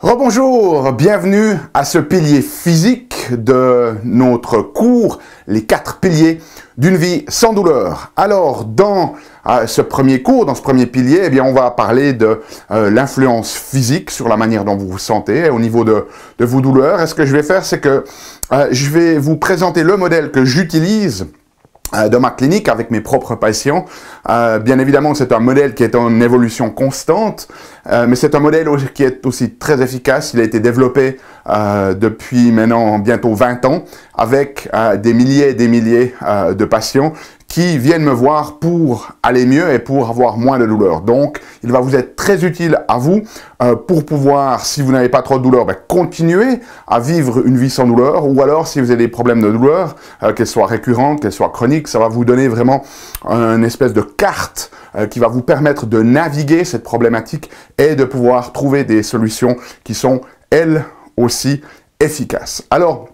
Rebonjour, bienvenue à ce pilier physique de notre cours, les 4 piliers d'une vie sans douleur. Alors, dans ce premier cours, dans ce premier pilier, eh bien, on va parler de l'influence physique sur la manière dont vous vous sentez au niveau de vos douleurs. Et ce que je vais faire, c'est que je vais vous présenter le modèle que j'utilise de ma clinique avec mes propres patients. Bien évidemment, c'est un modèle qui est en évolution constante, mais c'est un modèle qui est aussi très efficace. Il a été développé depuis maintenant bientôt 20 ans avec des milliers et des milliers de patients qui viennent me voir pour aller mieux et pour avoir moins de douleur. Donc, il va vous être très utile à vous pour pouvoir, si vous n'avez pas trop de douleur, continuer à vivre une vie sans douleur, ou alors si vous avez des problèmes de douleur, qu'elles soient récurrentes, qu'elles soient chroniques, ça va vous donner vraiment une espèce de carte qui va vous permettre de naviguer cette problématique et de pouvoir trouver des solutions qui sont, elles aussi, efficaces. Alors,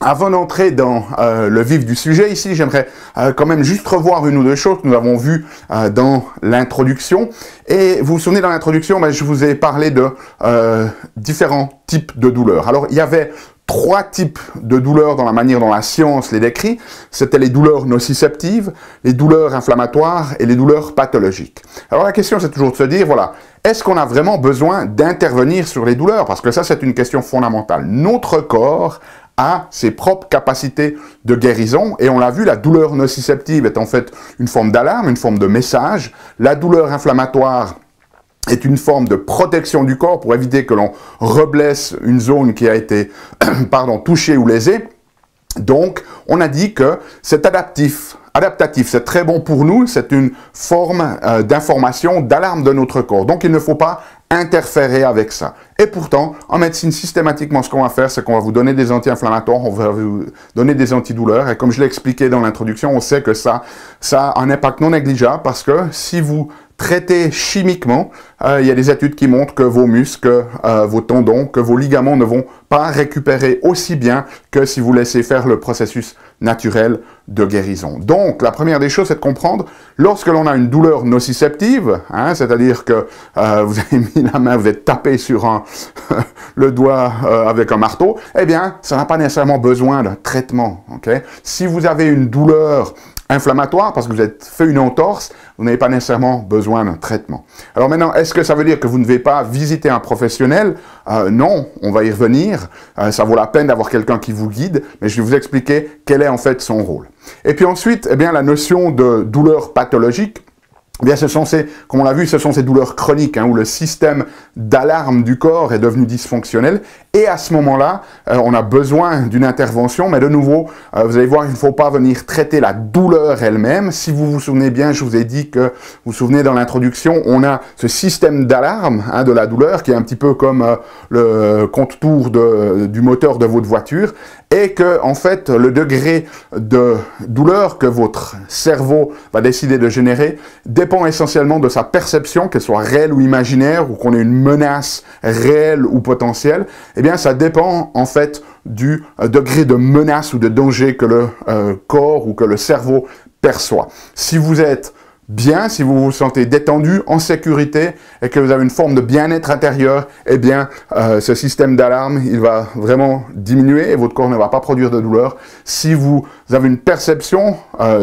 avant d'entrer dans le vif du sujet, ici, j'aimerais quand même juste revoir une ou deux choses que nous avons vues dans l'introduction. Et vous vous souvenez, dans l'introduction, je vous ai parlé de différents types de douleurs. Alors, il y avait 3 types de douleurs dans la manière dont la science les décrit. C'était les douleurs nociceptives, les douleurs inflammatoires et les douleurs pathologiques. Alors, la question, c'est toujours de se dire, voilà, est-ce qu'on a vraiment besoin d'intervenir sur les douleurs? Parce que ça, c'est une question fondamentale. Notre corps a ses propres capacités de guérison, et on l'a vu, la douleur nociceptive est en fait une forme d'alarme, une forme de message. La douleur inflammatoire est une forme de protection du corps pour éviter que l'on reblesse une zone qui a été touchée ou lésée. Donc, on a dit que c'est adaptatif, c'est très bon pour nous, c'est une forme d'information, d'alarme de notre corps. Donc, il ne faut pas interférer avec ça. Et pourtant, en médecine, systématiquement, ce qu'on va faire, c'est qu'on va vous donner des anti-inflammatoires, on va vous donner des antidouleurs, et comme je l'ai expliqué dans l'introduction, on sait que ça a un impact non négligeable, parce que si vous traitez chimiquement, il y a des études qui montrent que vos muscles, vos tendons, que vos ligaments ne vont pas récupérer aussi bien que si vous laissez faire le processus naturel de guérison. Donc, la première des choses, c'est de comprendre, lorsque l'on a une douleur nociceptive, c'est-à-dire que vous avez mis la main, vous êtes tapé sur le doigt avec un marteau, eh bien, ça n'a pas nécessairement besoin d'un traitement. Okay? Si vous avez une douleur inflammatoire, parce que vous avez fait une entorse, vous n'avez pas nécessairement besoin d'un traitement. Alors maintenant, est-ce que ça veut dire que vous ne devez pas visiter un professionnel? Non, on va y revenir. Ça vaut la peine d'avoir quelqu'un qui vous guide, mais je vais vous expliquer quel est en fait son rôle. Et puis ensuite, eh bien, la notion de douleur pathologique, eh bien, comme on l'a vu, ce sont ces douleurs chroniques, où le système d'alarme du corps est devenu dysfonctionnel. Et à ce moment-là, on a besoin d'une intervention, mais de nouveau, vous allez voir, il ne faut pas venir traiter la douleur elle-même. Si vous vous souvenez bien, je vous ai dit que, vous vous souvenez dans l'introduction, on a ce système d'alarme de la douleur qui est un petit peu comme le compte-tours du moteur de votre voiture, et que, en fait, le degré de douleur que votre cerveau va décider de générer dépend essentiellement de sa perception, qu'elle soit réelle ou imaginaire, ou qu'on ait une menace réelle ou potentielle. Eh bien, ça dépend en fait du degré de menace ou de danger que le corps ou que le cerveau perçoit. Si vous êtes bien, si vous vous sentez détendu, en sécurité, et que vous avez une forme de bien-être intérieur, eh bien, ce système d'alarme, il va vraiment diminuer et votre corps ne va pas produire de douleur. Si vous avez une perception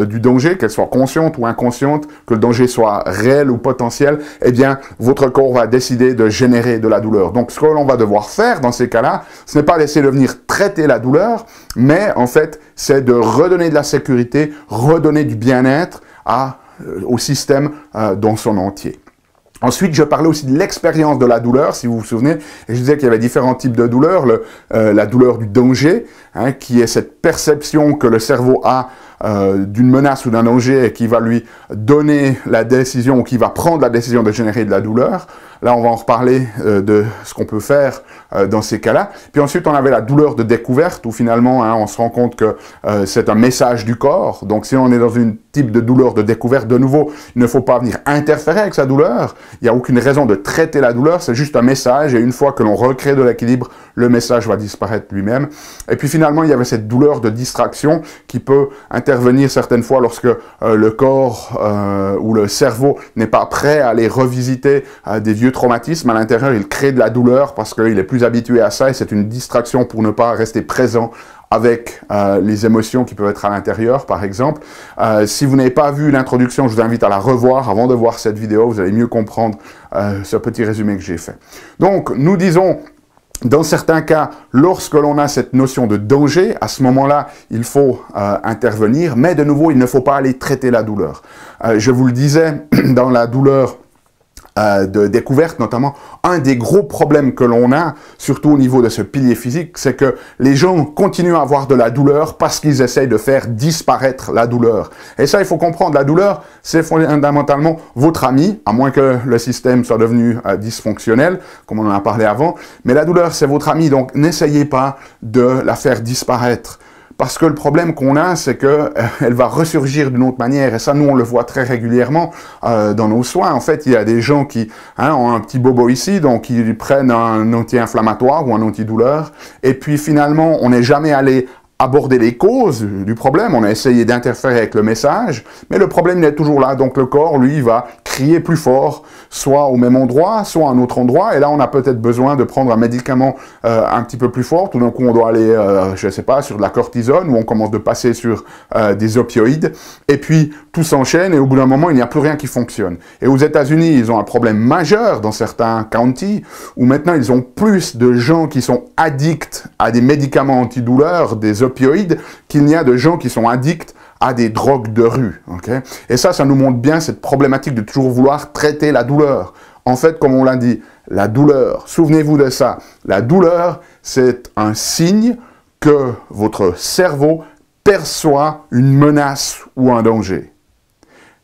du danger, qu'elle soit consciente ou inconsciente, que le danger soit réel ou potentiel, eh bien, votre corps va décider de générer de la douleur. Donc, ce que l'on va devoir faire dans ces cas-là, ce n'est pas d'essayer de venir traiter la douleur, mais en fait, c'est de redonner de la sécurité, redonner du bien-être au système dans son entier. Ensuite, je parlais aussi de l'expérience de la douleur, si vous vous souvenez, et je disais qu'il y avait différents types de douleurs. La douleur du danger, qui est cette perception que le cerveau a d'une menace ou d'un danger et qui va lui donner la décision ou qui va prendre la décision de générer de la douleur. Là, on va en reparler de ce qu'on peut faire dans ces cas-là. Puis ensuite, on avait la douleur de découverte où finalement, on se rend compte que c'est un message du corps. Donc, si on est dans un type de douleur de découverte, de nouveau, il ne faut pas venir interférer avec sa douleur. Il n'y a aucune raison de traiter la douleur, c'est juste un message. Et une fois que l'on recrée de l'équilibre, le message va disparaître lui-même. Et puis finalement, il y avait cette douleur de distraction qui peut interférer intervenir certaines fois lorsque le corps ou le cerveau n'est pas prêt à aller revisiter des vieux traumatismes. À l'intérieur, il crée de la douleur parce qu'il est plus habitué à ça et c'est une distraction pour ne pas rester présent avec les émotions qui peuvent être à l'intérieur, par exemple. Si vous n'avez pas vu l'introduction, je vous invite à la revoir avant de voir cette vidéo. Vous allez mieux comprendre ce petit résumé que j'ai fait. Donc, nous disons, dans certains cas, lorsque l'on a cette notion de danger, à ce moment-là, il faut intervenir. Mais de nouveau, il ne faut pas aller traiter la douleur. Je vous le disais, dans la douleur de découverte notamment, un des gros problèmes que l'on a, surtout au niveau de ce pilier physique, c'est que les gens continuent à avoir de la douleur parce qu'ils essayent de faire disparaître la douleur. Et ça, il faut comprendre, la douleur, c'est fondamentalement votre ami, à moins que le système soit devenu dysfonctionnel, comme on en a parlé avant, mais la douleur, c'est votre ami, donc n'essayez pas de la faire disparaître. Parce que le problème qu'on a, c'est que elle va ressurgir d'une autre manière. Et ça, nous, on le voit très régulièrement dans nos soins. En fait, il y a des gens qui ont un petit bobo ici, donc ils prennent un anti-inflammatoire ou un antidouleur. Et puis finalement, on n'est jamais allé aborder les causes du problème, on a essayé d'interférer avec le message, mais le problème il est toujours là, donc le corps, lui, va crier plus fort, soit au même endroit, soit à un autre endroit, et là on a peut-être besoin de prendre un médicament un petit peu plus fort, tout d'un coup on doit aller, je ne sais pas, sur de la cortisone, ou on commence de passer sur des opioïdes, et puis tout s'enchaîne, et au bout d'un moment il n'y a plus rien qui fonctionne. Et aux États-Unis, ils ont un problème majeur dans certains counties, où maintenant ils ont plus de gens qui sont addicts à des médicaments antidouleurs, des opioïdes, qu'il n'y a de gens qui sont addicts à des drogues de rue. Okay? Et ça nous montre bien cette problématique de toujours vouloir traiter la douleur. En fait, comme on l'a dit, la douleur, souvenez-vous de ça, la douleur, c'est un signe que votre cerveau perçoit une menace ou un danger.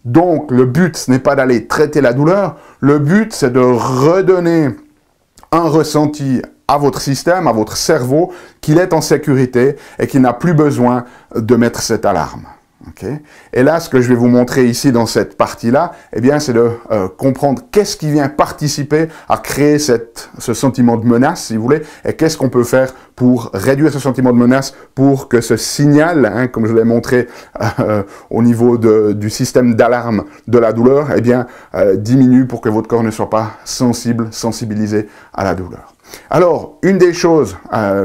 Donc, le but, ce n'est pas d'aller traiter la douleur, le but, c'est de redonner un ressenti à votre système, à votre cerveau, qu'il est en sécurité et qu'il n'a plus besoin de mettre cette alarme. Okay? Et là, ce que je vais vous montrer ici dans cette partie-là, eh bien, c'est de comprendre qu'est-ce qui vient participer à créer ce sentiment de menace, si vous voulez, et qu'est-ce qu'on peut faire pour réduire ce sentiment de menace, pour que ce signal, comme je l'ai montré au niveau du système d'alarme de la douleur, eh bien, diminue pour que votre corps ne soit pas sensibilisé à la douleur. Alors, une des choses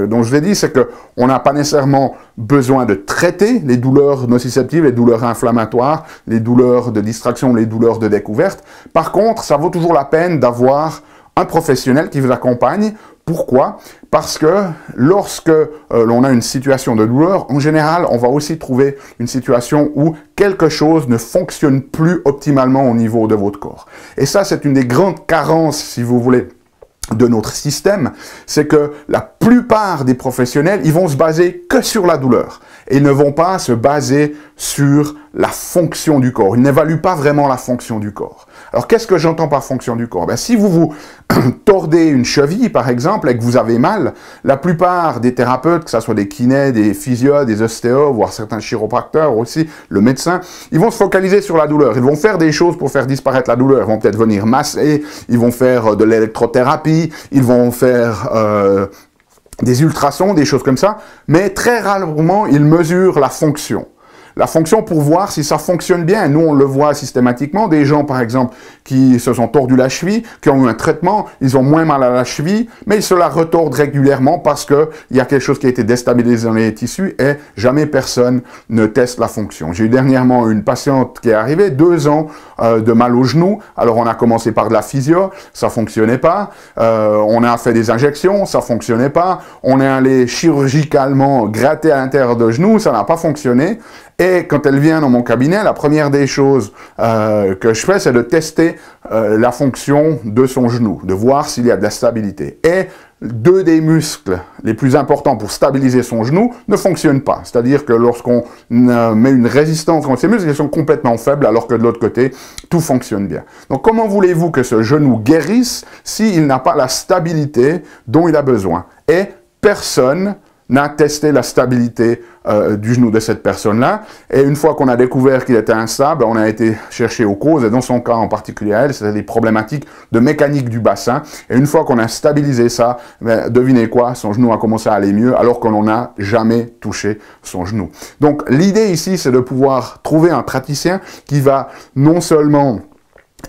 dont je l'ai dit, c'est qu'on n'a pas nécessairement besoin de traiter les douleurs nociceptives, les douleurs inflammatoires, les douleurs de distraction, les douleurs de découverte. Par contre, ça vaut toujours la peine d'avoir un professionnel qui vous accompagne. Pourquoi? Parce que lorsque l'on a une situation de douleur, en général, on va aussi trouver une situation où quelque chose ne fonctionne plus optimalement au niveau de votre corps. Et ça, c'est une des grandes carences, si vous voulez, de notre système, c'est que la plupart des professionnels, ils vont se baser que sur la douleur et ils ne vont pas se baser sur la fonction du corps. Ils n'évaluent pas vraiment la fonction du corps. Alors, qu'est-ce que j'entends par fonction du corps? Ben, si vous vous tordez une cheville, par exemple, et que vous avez mal, la plupart des thérapeutes, que ce soit des kinés, des physios, des ostéos, voire certains chiropracteurs aussi, le médecin, ils vont se focaliser sur la douleur. Ils vont faire des choses pour faire disparaître la douleur. Ils vont peut-être venir masser, ils vont faire de l'électrothérapie, ils vont faire des ultrasons, des choses comme ça, mais très rarement, ils mesurent la fonction. La fonction pour voir si ça fonctionne bien. Nous, on le voit systématiquement. Des gens, par exemple, qui se sont tordus la cheville, qui ont eu un traitement, ils ont moins mal à la cheville, mais ils se la retordent régulièrement parce qu'il y a quelque chose qui a été déstabilisé dans les tissus et jamais personne ne teste la fonction. J'ai eu dernièrement une patiente qui est arrivée, 2 ans de mal au genou. Alors, on a commencé par de la physio, ça fonctionnait pas. On a fait des injections, ça fonctionnait pas. On est allé chirurgicalement gratter à l'intérieur de genou, ça n'a pas fonctionné. Et quand elle vient dans mon cabinet, la première des choses que je fais, c'est de tester la fonction de son genou, de voir s'il y a de la stabilité. Et 2 des muscles les plus importants pour stabiliser son genou ne fonctionnent pas. C'est-à-dire que lorsqu'on met une résistance contre ces muscles, ils sont complètement faibles, alors que de l'autre côté, tout fonctionne bien. Donc comment voulez-vous que ce genou guérisse s'il n'a pas la stabilité dont il a besoin? Et personne a testé la stabilité du genou de cette personne-là. Et une fois qu'on a découvert qu'il était instable, on a été chercher aux causes. Et dans son cas en particulier, elle, c'était des problématiques de mécanique du bassin. Et une fois qu'on a stabilisé ça, devinez quoi, son genou a commencé à aller mieux alors qu'on n'a jamais touché son genou. Donc l'idée ici, c'est de pouvoir trouver un praticien qui va non seulement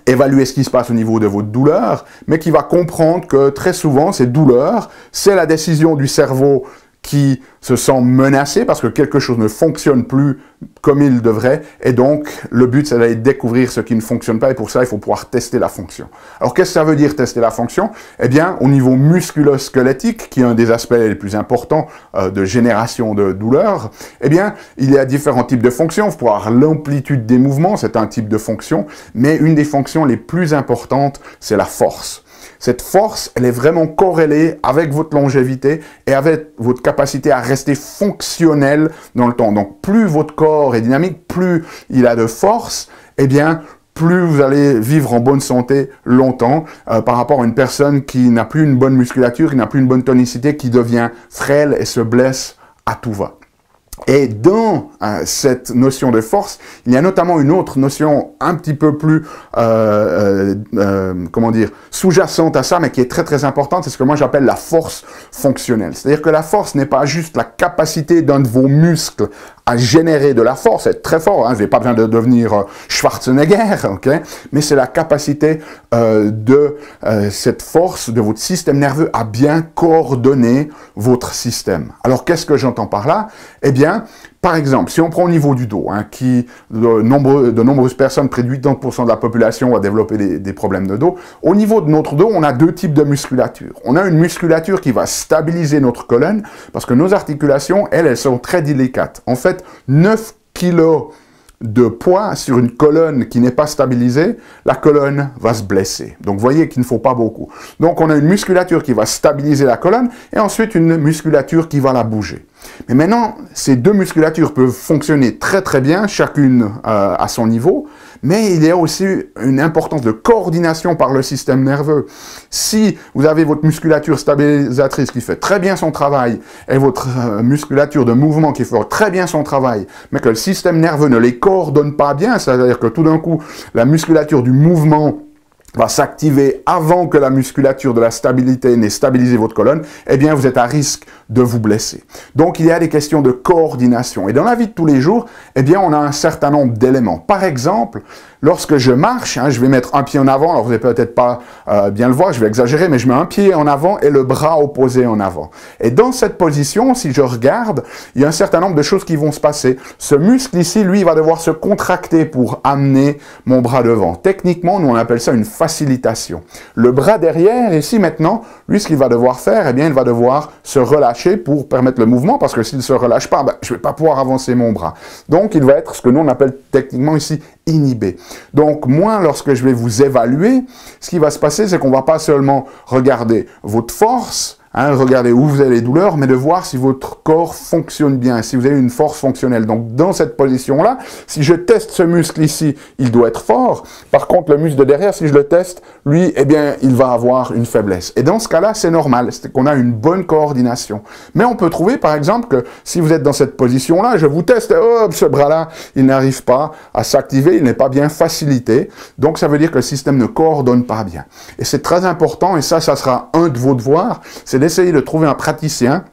évaluer ce qui se passe au niveau de votre douleur, mais qui va comprendre que très souvent, ces douleurs, c'est la décision du cerveau qui se sent menacé parce que quelque chose ne fonctionne plus comme il devrait, et donc le but c'est d'aller découvrir ce qui ne fonctionne pas, et pour ça il faut pouvoir tester la fonction. Alors qu'est-ce que ça veut dire tester la fonction? Eh bien au niveau musculo-squelettique, qui est un des aspects les plus importants de génération de douleur, eh bien il y a différents types de fonctions. Vous pouvez avoir l'amplitude des mouvements, c'est un type de fonction, mais une des fonctions les plus importantes c'est la force. Cette force, elle est vraiment corrélée avec votre longévité et avec votre capacité à rester fonctionnel dans le temps. Donc, plus votre corps est dynamique, plus il a de force, eh bien, plus vous allez vivre en bonne santé longtemps par rapport à une personne qui n'a plus une bonne musculature, qui n'a plus une bonne tonicité, qui devient frêle et se blesse à tout va. Et dans cette notion de force, il y a notamment une autre notion un petit peu plus, comment dire, sous-jacente à ça, mais qui est très très importante, c'est ce que moi j'appelle la force fonctionnelle. C'est-à-dire que la force n'est pas juste la capacité d'un de vos muscles à générer de la force, c'est très fort, hein, vous n'avez pas besoin de devenir Schwarzenegger, ok, mais c'est la capacité de cette force de votre système nerveux à bien coordonner votre système. Alors qu'est-ce que j'entends par là? Eh bien, par exemple, si on prend au niveau du dos, hein, de nombreuses personnes, près de 80% de la population va développer des problèmes de dos, au niveau de notre dos, on a deux types de musculature. On a une musculature qui va stabiliser notre colonne, parce que nos articulations, elles sont très délicates. En fait, 9 kilos de poids sur une colonne qui n'est pas stabilisée, la colonne va se blesser. Donc, vous voyez qu'il ne faut pas beaucoup. Donc, on a une musculature qui va stabiliser la colonne et ensuite une musculature qui va la bouger. Mais maintenant, ces deux musculatures peuvent fonctionner très très bien, chacune à son niveau, mais il y a aussi une importance de coordination par le système nerveux. Si vous avez votre musculature stabilisatrice qui fait très bien son travail et votre musculature de mouvement qui fait très bien son travail, mais que le système nerveux ne les coordonne pas bien, c'est-à-dire que tout d'un coup, la musculature du mouvement va s'activer avant que la musculature de la stabilité n'ait stabilisé votre colonne, eh bien, vous êtes à risque de vous blesser. Donc, il y a des questions de coordination. Et dans la vie de tous les jours, eh bien, on a un certain nombre d'éléments. Par exemple, lorsque je marche, hein, je vais mettre un pied en avant, alors vous n'allez peut-être pas bien le voir, je vais exagérer, mais je mets un pied en avant et le bras opposé en avant. Et dans cette position, si je regarde, il y a un certain nombre de choses qui vont se passer. Ce muscle ici, lui, va devoir se contracter pour amener mon bras devant. Techniquement, nous, on appelle ça une facilitation. Le bras derrière, ici, maintenant, lui, ce qu'il va devoir faire, eh bien, il va devoir se relâcher pour permettre le mouvement, parce que s'il ne se relâche pas, ben, je ne vais pas pouvoir avancer mon bras. Donc, il va être ce que nous, on appelle techniquement ici inhibé. Donc, moi, lorsque je vais vous évaluer, ce qui va se passer, c'est qu'on ne va pas seulement regarder votre force, hein, regardez où vous avez les douleurs, mais de voir si votre corps fonctionne bien, si vous avez une force fonctionnelle. Donc, dans cette position-là, si je teste ce muscle ici, il doit être fort. Par contre, le muscle de derrière, si je le teste, lui, eh bien, il va avoir une faiblesse. Et dans ce cas-là, c'est normal, c'est qu'on a une bonne coordination. Mais on peut trouver, par exemple, que si vous êtes dans cette position-là, je vous teste, hop, ce bras-là, il n'arrive pas à s'activer, il n'est pas bien facilité. Donc, ça veut dire que le système ne coordonne pas bien. Et c'est très important, et ça sera un de vos devoirs, c'est d'essayer de trouver un praticien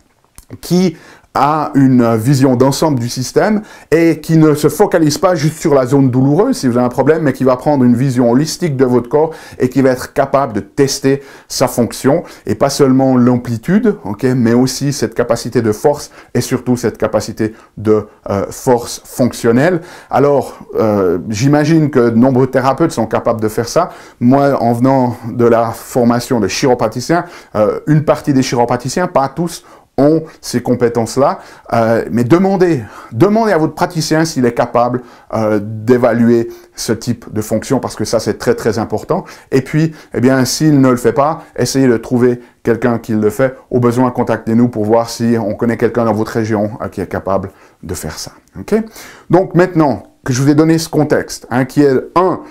qui a une vision d'ensemble du système et qui ne se focalise pas juste sur la zone douloureuse si vous avez un problème, mais qui va prendre une vision holistique de votre corps et qui va être capable de tester sa fonction et pas seulement l'amplitude, okay, mais aussi cette capacité de force et surtout cette capacité de force fonctionnelle. Alors, j'imagine que de nombreux thérapeutes sont capables de faire ça. Moi, en venant de la formation de chiropraticien, une partie des chiropraticiens, pas tous, ont ces compétences-là, mais demandez à votre praticien s'il est capable d'évaluer ce type de fonction, parce que ça, c'est très, très important. Et puis, eh bien, s'il ne le fait pas, essayez de trouver quelqu'un qui le fait. Au besoin, contactez-nous pour voir si on connaît quelqu'un dans votre région qui est capable de faire ça. Okay? Donc, maintenant que je vous ai donné ce contexte, hein, qui est,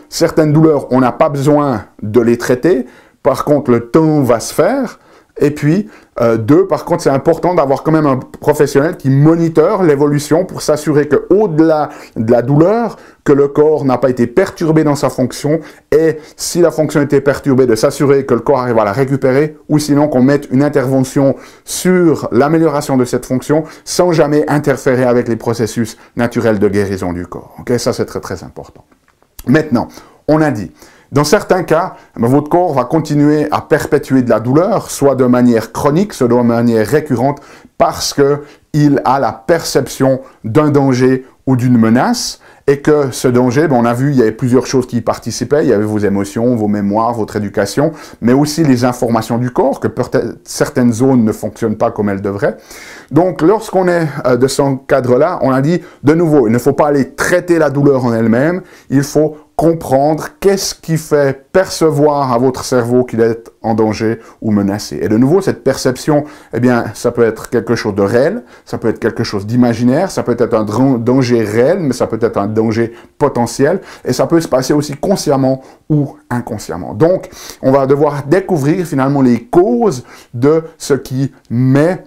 certaines douleurs, on n'a pas besoin de les traiter. Par contre, le temps va se faire. Et puis, 2, par contre, c'est important d'avoir quand même un professionnel qui monitore l'évolution pour s'assurer qu'au-delà de la douleur, que le corps n'a pas été perturbé dans sa fonction, et si la fonction était perturbée, de s'assurer que le corps arrive à la récupérer, ou sinon qu'on mette une intervention sur l'amélioration de cette fonction sans jamais interférer avec les processus naturels de guérison du corps. Okay? Ça, c'est très très important. Maintenant, on a dit, dans certains cas, votre corps va continuer à perpétuer de la douleur, soit de manière chronique, soit de manière récurrente, parce qu'il a la perception d'un danger ou d'une menace, et que ce danger, on a vu, il y avait plusieurs choses qui y participaient, il y avait vos émotions, vos mémoires, votre éducation, mais aussi les informations du corps, que peut-être certaines zones ne fonctionnent pas comme elles devraient. Donc, lorsqu'on est de ce cadre-là, on a dit, de nouveau, il ne faut pas aller traiter la douleur en elle-même, il faut comprendre qu'est-ce qui fait percevoir à votre cerveau qu'il est en danger ou menacé. Et de nouveau, cette perception, eh bien, ça peut être quelque chose de réel, ça peut être quelque chose d'imaginaire, ça peut être un danger réel, mais ça peut être un danger potentiel, et ça peut se passer aussi consciemment ou inconsciemment. Donc, on va devoir découvrir finalement les causes de ce qui met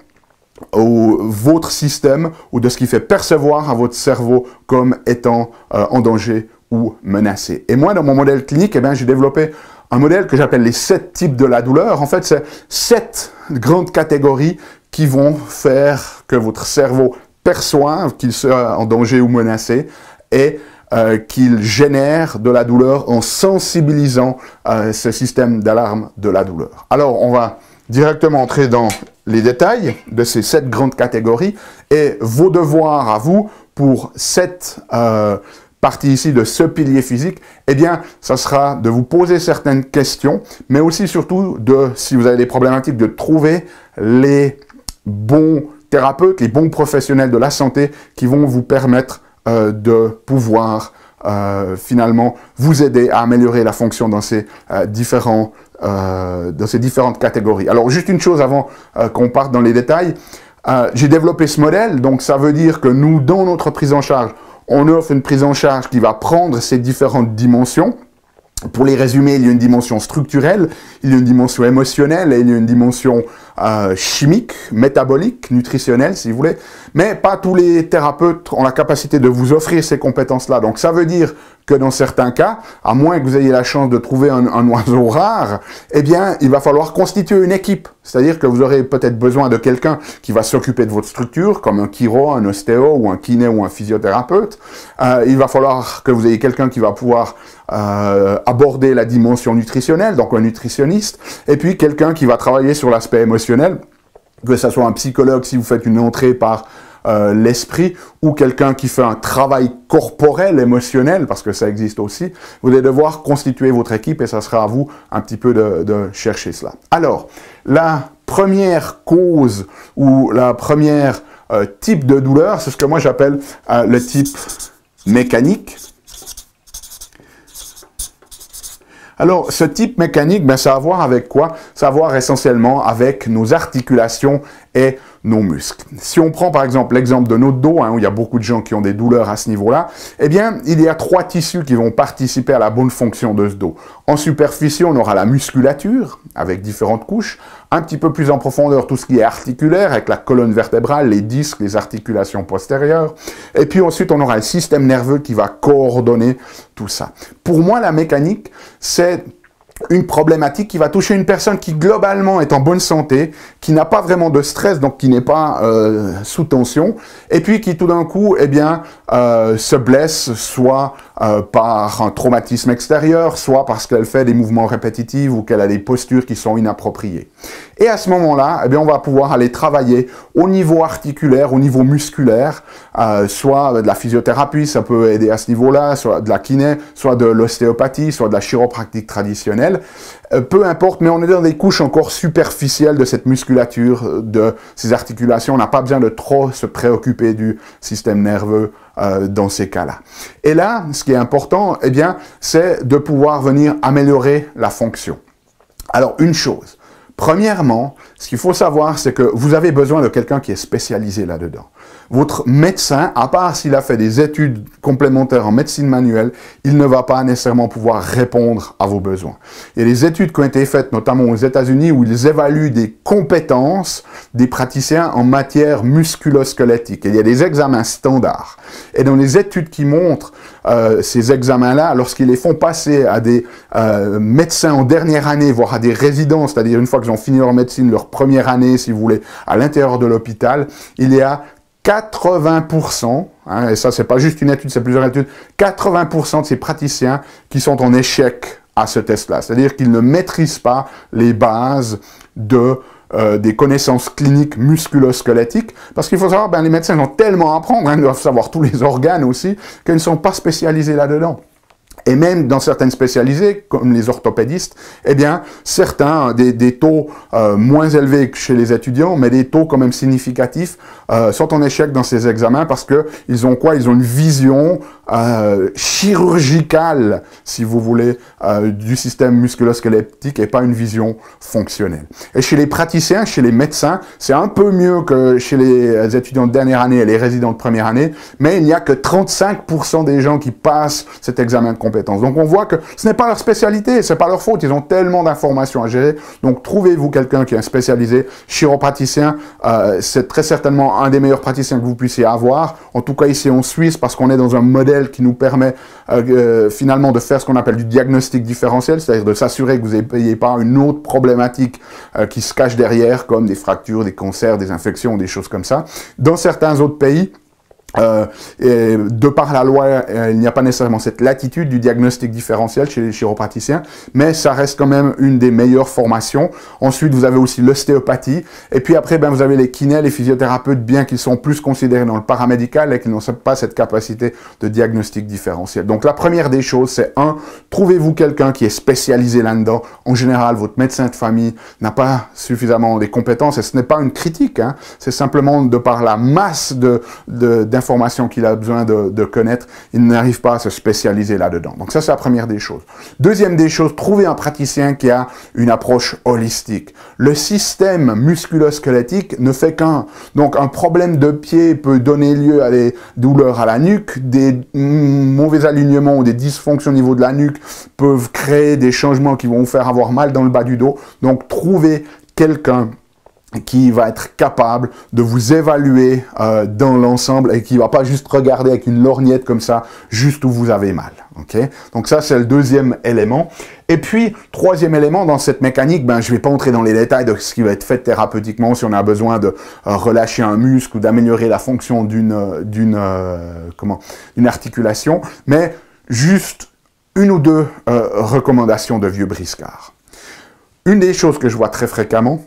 votre système ou de ce qui fait percevoir à votre cerveau comme étant en danger ou menacé. Et moi, dans mon modèle clinique, eh bien, j'ai développé un modèle que j'appelle les 7 types de la douleur. En fait, c'est 7 grandes catégories qui vont faire que votre cerveau perçoive qu'il sera en danger ou menacé et qu'il génère de la douleur en sensibilisant ce système d'alarme de la douleur. Alors, on va directement entrer dans les détails de ces 7 grandes catégories et vos devoirs à vous pour cette partie ici de ce pilier physique, eh bien, ça sera de vous poser certaines questions, mais aussi surtout de, si vous avez des problématiques, de trouver les bons thérapeutes, les bons professionnels de la santé qui vont vous permettre de pouvoir finalement vous aider à améliorer la fonction dans ces différentes catégories. Alors, juste une chose avant qu'on parte dans les détails, j'ai développé ce modèle, donc ça veut dire que nous, dans notre prise en charge, on offre une prise en charge qui va prendre ces différentes dimensions. Pour les résumer, il y a une dimension structurelle, il y a une dimension émotionnelle et il y a une dimension chimique, métabolique, nutritionnelle, si vous voulez. Mais pas tous les thérapeutes ont la capacité de vous offrir ces compétences-là. Donc ça veut dire que dans certains cas, à moins que vous ayez la chance de trouver un oiseau rare, eh bien, il va falloir constituer une équipe. C'est-à-dire que vous aurez peut-être besoin de quelqu'un qui va s'occuper de votre structure, comme un chiro, un ostéo, ou un kiné, ou un physiothérapeute. Il va falloir que vous ayez quelqu'un qui va pouvoir aborder la dimension nutritionnelle, donc un nutritionniste, et puis quelqu'un qui va travailler sur l'aspect émotionnel, que ce soit un psychologue si vous faites une entrée par l'esprit, ou quelqu'un qui fait un travail corporel, émotionnel, parce que ça existe aussi. Vous allez devoir constituer votre équipe et ça sera à vous un petit peu de chercher cela. Alors, la première cause ou la première type de douleur, c'est ce que moi j'appelle le type mécanique. Alors, ce type mécanique, ben, ça a à voir avec quoi? Ça a à voir essentiellement avec nos articulations et nos muscles. Si on prend par exemple l'exemple de notre dos, où il y a beaucoup de gens qui ont des douleurs à ce niveau-là, eh bien, il y a 3 tissus qui vont participer à la bonne fonction de ce dos. En superficie, on aura la musculature, avec différentes couches. Un petit peu plus en profondeur, tout ce qui est articulaire, avec la colonne vertébrale, les disques, les articulations postérieures. Et puis ensuite, on aura le système nerveux qui va coordonner tout ça. Pour moi, la mécanique, c'est une problématique qui va toucher une personne qui globalement est en bonne santé, qui n'a pas vraiment de stress, donc qui n'est pas sous tension, et puis qui tout d'un coup, eh bien, se blesse soit par un traumatisme extérieur, soit parce qu'elle fait des mouvements répétitifs ou qu'elle a des postures qui sont inappropriées. Et à ce moment-là, eh bien, on va pouvoir aller travailler au niveau articulaire, au niveau musculaire, soit de la physiothérapie, ça peut aider à ce niveau-là, soit de la kiné, soit de l'ostéopathie, soit de la chiropractique traditionnelle. Peu importe, mais on est dans des couches encore superficielles de cette musculature, de ces articulations. On n'a pas besoin de trop se préoccuper du système nerveux dans ces cas-là. Et là, ce qui est important, eh bien, c'est de pouvoir venir améliorer la fonction. Alors, une chose. Premièrement, ce qu'il faut savoir, c'est que vous avez besoin de quelqu'un qui est spécialisé là-dedans. votre médecin, à part s'il a fait des études complémentaires en médecine manuelle, il ne va pas nécessairement pouvoir répondre à vos besoins. Il y a des études qui ont été faites, notamment aux États-Unis, où ils évaluent des compétences des praticiens en matière musculo-squelettique. Il y a des examens standards. Et dans les études qui montrent ces examens-là, lorsqu'ils les font passer à des médecins en dernière année, voire à des résidents, c'est-à-dire une fois qu'ils ont fini leur médecine, leur première année, si vous voulez, à l'intérieur de l'hôpital, il y a 80%, hein, et ça c'est pas juste une étude, c'est plusieurs études, 80% de ces praticiens qui sont en échec à ce test-là. C'est-à-dire qu'ils ne maîtrisent pas les bases des connaissances cliniques musculo-squelettiques, parce qu'il faut savoir, les médecins ont tellement à apprendre, hein, ils doivent savoir tous les organes aussi, qu'ils ne sont pas spécialisés là-dedans. Et même dans certaines spécialisées, comme les orthopédistes, eh bien, certains, des taux moins élevés que chez les étudiants, mais des taux quand même significatifs, sont en échec dans ces examens parce que ils ont quoi? Ils ont une vision chirurgicale, si vous voulez, du système musculo-squelettique et pas une vision fonctionnelle. Et chez les praticiens, chez les médecins, c'est un peu mieux que chez les étudiants de dernière année et les résidents de première année, mais il n'y a que 35% des gens qui passent cet examen de compétences. Donc on voit que ce n'est pas leur spécialité, c'est pas leur faute, ils ont tellement d'informations à gérer. Donc trouvez-vous quelqu'un qui est spécialisé, chiropraticien, c'est très certainement un des meilleurs praticiens que vous puissiez avoir, en tout cas ici en Suisse, parce qu'on est dans un modèle qui nous permet finalement de faire ce qu'on appelle du diagnostic différentiel, c'est-à-dire de s'assurer que vous n'ayez pas une autre problématique qui se cache derrière, comme des fractures, des cancers, des infections, des choses comme ça. Dans certains autres pays, et de par la loi, il n'y a pas nécessairement cette latitude du diagnostic différentiel chez les chiropraticiens, mais ça reste quand même une des meilleures formations. Ensuite, vous avez aussi l'ostéopathie, et puis après, vous avez les kinés, les physiothérapeutes, bien qu'ils sont plus considérés dans le paramédical et qu'ils n'ont pas cette capacité de diagnostic différentiel. Donc la première des choses, c'est trouvez-vous quelqu'un qui est spécialisé là-dedans. En général, votre médecin de famille n'a pas suffisamment des compétences, et ce n'est pas une critique, hein, c'est simplement de par la masse d'informations qu'il a besoin de connaître, il n'arrive pas à se spécialiser là-dedans. Donc ça, c'est la première des choses. Deuxième des choses, trouvez un praticien qui a une approche holistique. Le système musculo-squelettique ne fait qu'un. Donc un problème de pied peut donner lieu à des douleurs à la nuque, des mauvais alignements ou des dysfonctions au niveau de la nuque peuvent créer des changements qui vont vous faire avoir mal dans le bas du dos. Donc trouvez quelqu'un qui va être capable de vous évaluer dans l'ensemble et qui va pas juste regarder avec une lorgnette comme ça, juste où vous avez mal. Okay? Donc ça, c'est le deuxième élément. Et puis, troisième élément dans cette mécanique, je vais pas entrer dans les détails de ce qui va être fait thérapeutiquement, si on a besoin de relâcher un muscle ou d'améliorer la fonction d'une articulation, mais juste une ou deux recommandations de vieux briscards. Une des choses que je vois très fréquemment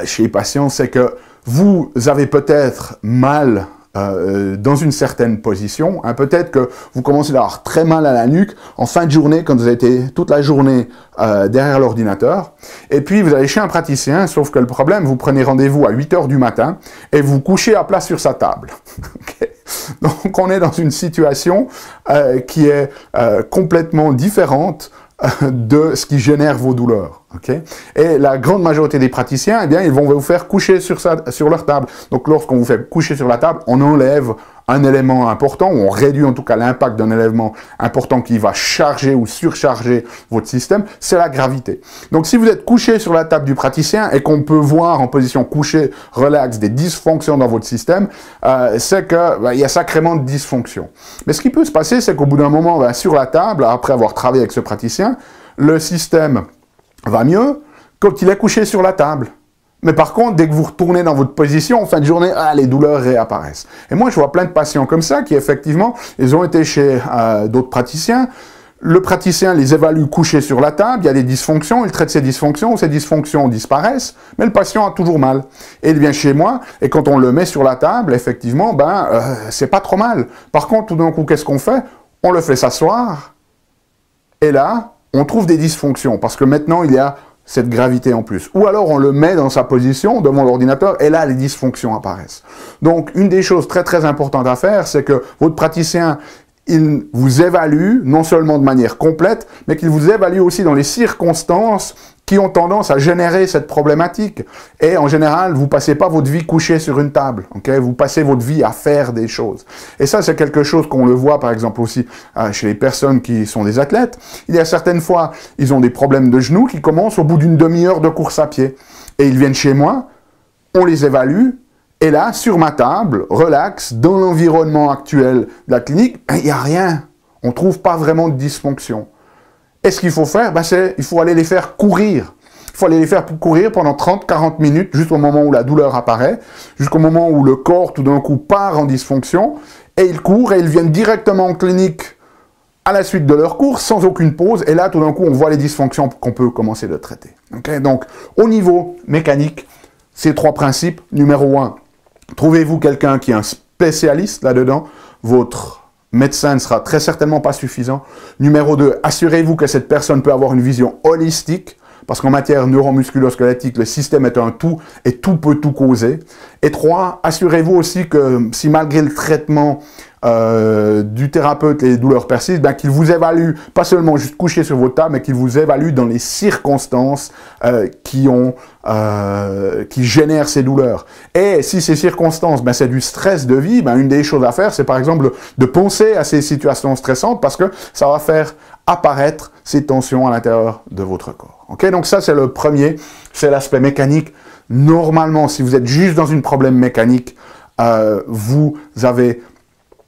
chez les patients, c'est que vous avez peut-être mal dans une certaine position. Hein, peut-être que vous commencez à avoir très mal à la nuque en fin de journée, quand vous avez été toute la journée derrière l'ordinateur. Et puis, vous allez chez un praticien, sauf que le problème, vous prenez rendez-vous à 8 h du matin et vous couchez à plat sur sa table. Okay. Donc, on est dans une situation qui est complètement différente de ce qui génère vos douleurs. Okay? Et la grande majorité des praticiens, ils vont vous faire coucher sur leur table. Donc, lorsqu'on vous fait coucher sur la table, on enlève un élément important, ou on réduit en tout cas l'impact d'un élément important qui va charger ou surcharger votre système, c'est la gravité. Donc, si vous êtes couché sur la table du praticien et qu'on peut voir en position couchée, relax, des dysfonctions dans votre système, c'est qu'il y a sacrément de dysfonctions. Mais ce qui peut se passer, c'est qu'au bout d'un moment, sur la table, après avoir travaillé avec ce praticien, le système va mieux quand il est couché sur la table. Mais par contre, dès que vous retournez dans votre position, en fin de journée, les douleurs réapparaissent. Et moi, je vois plein de patients comme ça qui, effectivement, ils ont été chez d'autres praticiens. Le praticien les évalue couchés sur la table, il y a des dysfonctions, il traite ces dysfonctions disparaissent, mais le patient a toujours mal. Et il vient chez moi, et quand on le met sur la table, effectivement, c'est pas trop mal. Par contre, tout d'un coup, qu'est-ce qu'on fait? On le fait s'asseoir, et là, on trouve des dysfonctions, parce que maintenant, il y a cette gravité en plus. Ou alors, on le met dans sa position, devant l'ordinateur, et là, les dysfonctions apparaissent. Donc, une des choses très, très importantes à faire, c'est que votre praticien, il vous évalue, non seulement de manière complète, mais qu'il vous évalue aussi dans les circonstances qui ont tendance à générer cette problématique. Et en général, vous passez pas votre vie couché sur une table. Okay? Vous passez votre vie à faire des choses. Et ça, c'est quelque chose qu'on le voit, par exemple, aussi chez les personnes qui sont des athlètes. Il y a certaines fois, ils ont des problèmes de genoux qui commencent au bout d'une demi-heure de course à pied. Et ils viennent chez moi, on les évalue, et là, sur ma table, relax, dans l'environnement actuel de la clinique, il n'y a rien. On ne trouve pas vraiment de dysfonction. Et ce qu'il faut faire, il faut aller les faire courir. Il faut aller les faire courir pendant 30-40 minutes, jusqu'au moment où la douleur apparaît, jusqu'au moment où le corps, tout d'un coup, part en dysfonction, et ils courent, et ils viennent directement en clinique à la suite de leur course, sans aucune pause, et là, tout d'un coup, on voit les dysfonctions qu'on peut commencer de traiter. Okay? Donc, au niveau mécanique, ces 3 principes. Numéro 1, trouvez-vous quelqu'un qui est un spécialiste là-dedans. Votre médecin ne sera très certainement pas suffisant. Numéro 2, assurez-vous que cette personne peut avoir une vision holistique, parce qu'en matière neuromusculo-squelettique, le système est un tout et tout peut tout causer. Et 3, assurez-vous aussi que si malgré le traitement du thérapeute les douleurs persistent, qu'il vous évalue, pas seulement juste couché sur votre table, mais qu'il vous évalue dans les circonstances qui génèrent ces douleurs. Et si ces circonstances, c'est du stress de vie, une des choses à faire, c'est par exemple de penser à ces situations stressantes, parce que ça va faire apparaître ces tensions à l'intérieur de votre corps. Okay? Donc ça, c'est le premier, c'est l'aspect mécanique. Normalement, si vous êtes juste dans un problème mécanique, vous avez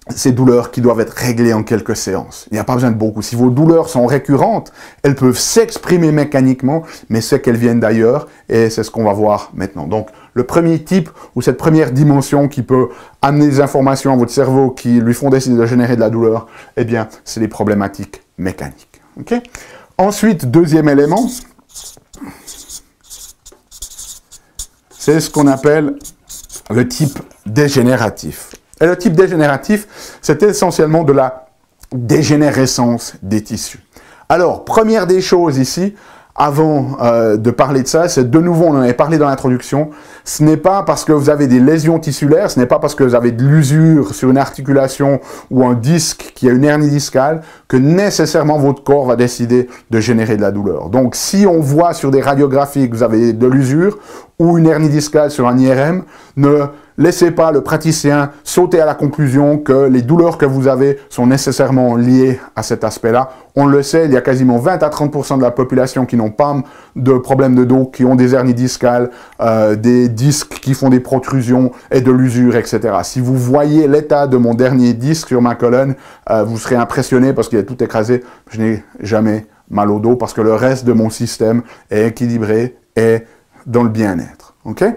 ces douleurs qui doivent être réglées en quelques séances. Il n'y a pas besoin de beaucoup. Si vos douleurs sont récurrentes, elles peuvent s'exprimer mécaniquement, mais c'est qu'elles viennent d'ailleurs, et c'est ce qu'on va voir maintenant. Donc, le premier type, ou cette première dimension qui peut amener des informations à votre cerveau qui lui font décider de générer de la douleur, eh bien, c'est les problématiques mécaniques. Okay? Ensuite, deuxième élément, c'est ce qu'on appelle le type dégénératif. Et le type dégénératif, c'est essentiellement de la dégénérescence des tissus. Alors, première des choses ici, avant de parler de ça, c'est de nouveau, on en avait parlé dans l'introduction, ce n'est pas parce que vous avez des lésions tissulaires, ce n'est pas parce que vous avez de l'usure sur une articulation ou un disque qui a une hernie discale, que nécessairement votre corps va décider de générer de la douleur. Donc, si on voit sur des radiographies que vous avez de l'usure ou une hernie discale sur un IRM, ne laissez pas le praticien sauter à la conclusion que les douleurs que vous avez sont nécessairement liées à cet aspect-là. On le sait, il y a quasiment 20 à 30% de la population qui n'ont pas de problèmes de dos, qui ont des hernies discales, des disques qui font des protrusions et de l'usure, etc. Si vous voyez l'état de mon dernier disque sur ma colonne, vous serez impressionné parce qu'il est tout écrasé. Je n'ai jamais mal au dos parce que le reste de mon système est équilibré et dans le bien-être. Okay?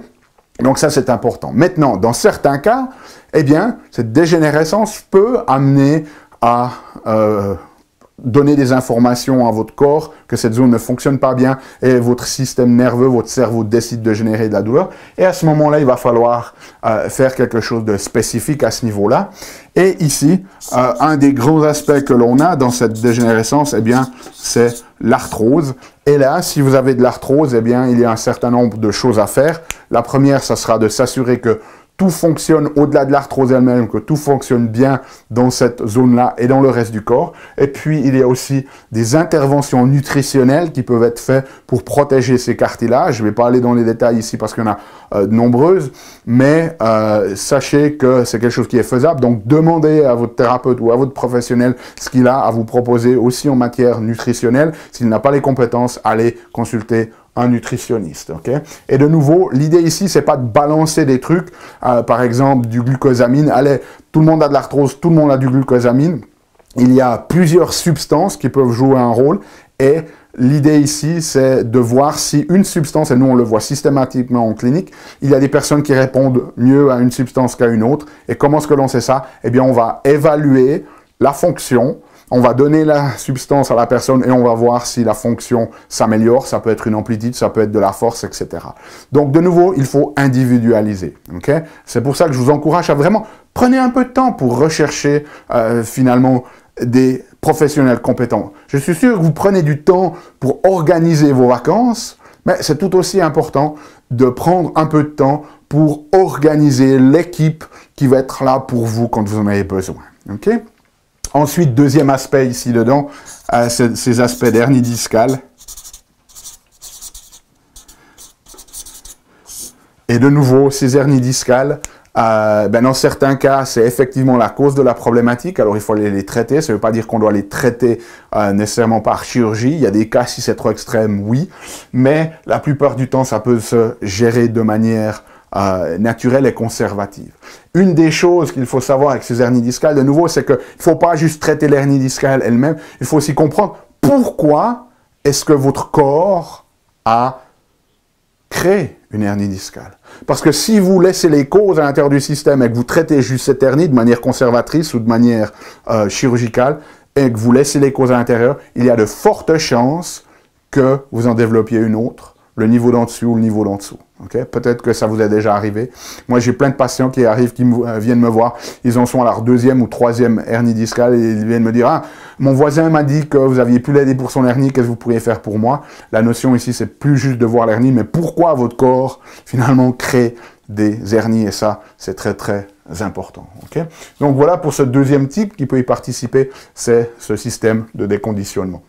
Donc ça, c'est important. Maintenant, dans certains cas, eh bien, cette dégénérescence peut amener à donner des informations à votre corps que cette zone ne fonctionne pas bien et votre système nerveux, votre cerveau décide de générer de la douleur. Et à ce moment-là, il va falloir faire quelque chose de spécifique à ce niveau-là. Et ici, un des grands aspects que l'on a dans cette dégénérescence, eh bien, c'est l'arthrose. Et là, si vous avez de l'arthrose, eh bien, il y a un certain nombre de choses à faire. La première, ça sera de s'assurer que tout fonctionne au-delà de l'arthrose elle-même, que tout fonctionne bien dans cette zone-là et dans le reste du corps. Et puis, il y a aussi des interventions nutritionnelles qui peuvent être faites pour protéger ces cartilages. Je ne vais pas aller dans les détails ici parce qu'il y en a de nombreuses, mais sachez que c'est quelque chose qui est faisable. Donc, demandez à votre thérapeute ou à votre professionnel ce qu'il a à vous proposer aussi en matière nutritionnelle. S'il n'a pas les compétences, allez consulter un nutritionniste, ok? Et de nouveau, l'idée ici, c'est pas de balancer des trucs, par exemple du glucosamine. Allez, tout le monde a de l'arthrose, tout le monde a du glucosamine. Il y a plusieurs substances qui peuvent jouer un rôle et l'idée ici, c'est de voir si une substance, et nous on le voit systématiquement en clinique, il y a des personnes qui répondent mieux à une substance qu'à une autre. Et comment est-ce que l'on sait ça? Eh bien, on va évaluer la fonction. On va donner la substance à la personne et on va voir si la fonction s'améliore. Ça peut être une amplitude, ça peut être de la force, etc. Donc, de nouveau, il faut individualiser. Okay? C'est pour ça que je vous encourage à vraiment prenez un peu de temps pour rechercher finalement des professionnels compétents. Je suis sûr que vous prenez du temps pour organiser vos vacances, mais c'est tout aussi important de prendre un peu de temps pour organiser l'équipe qui va être là pour vous quand vous en avez besoin. Okay? Ensuite, deuxième aspect ici dedans, c'est ces aspects d'hernie discale. Et de nouveau, ces hernies discales, dans certains cas, c'est effectivement la cause de la problématique, alors il faut les traiter. Ça ne veut pas dire qu'on doit les traiter nécessairement par chirurgie. Il y a des cas, si c'est trop extrême, oui. Mais la plupart du temps, ça peut se gérer de manière naturelle et conservative. Une des choses qu'il faut savoir avec ces hernies discales, de nouveau, c'est qu'il ne faut pas juste traiter l'hernie discale elle-même, il faut aussi comprendre pourquoi est-ce que votre corps a créé une hernie discale. Parce que si vous laissez les causes à l'intérieur du système et que vous traitez juste cette hernie de manière conservatrice ou de manière chirurgicale, et que vous laissez les causes à l'intérieur, il y a de fortes chances que vous en développiez une autre, le niveau d'en dessous ou le niveau d'en dessous. Okay? Peut-être que ça vous est déjà arrivé. Moi, j'ai plein de patients qui arrivent, qui viennent me voir, ils en sont à leur 2e ou 3e hernie discale et ils viennent me dire « Ah, mon voisin m'a dit que vous aviez pu l'aider pour son hernie, qu'est-ce que vous pourriez faire pour moi ?» La notion ici, c'est plus juste de voir l'hernie, mais pourquoi votre corps, finalement, crée des hernies, et ça, c'est très, très important. Okay? Donc voilà pour ce deuxième type qui peut y participer, c'est ce système de déconditionnement.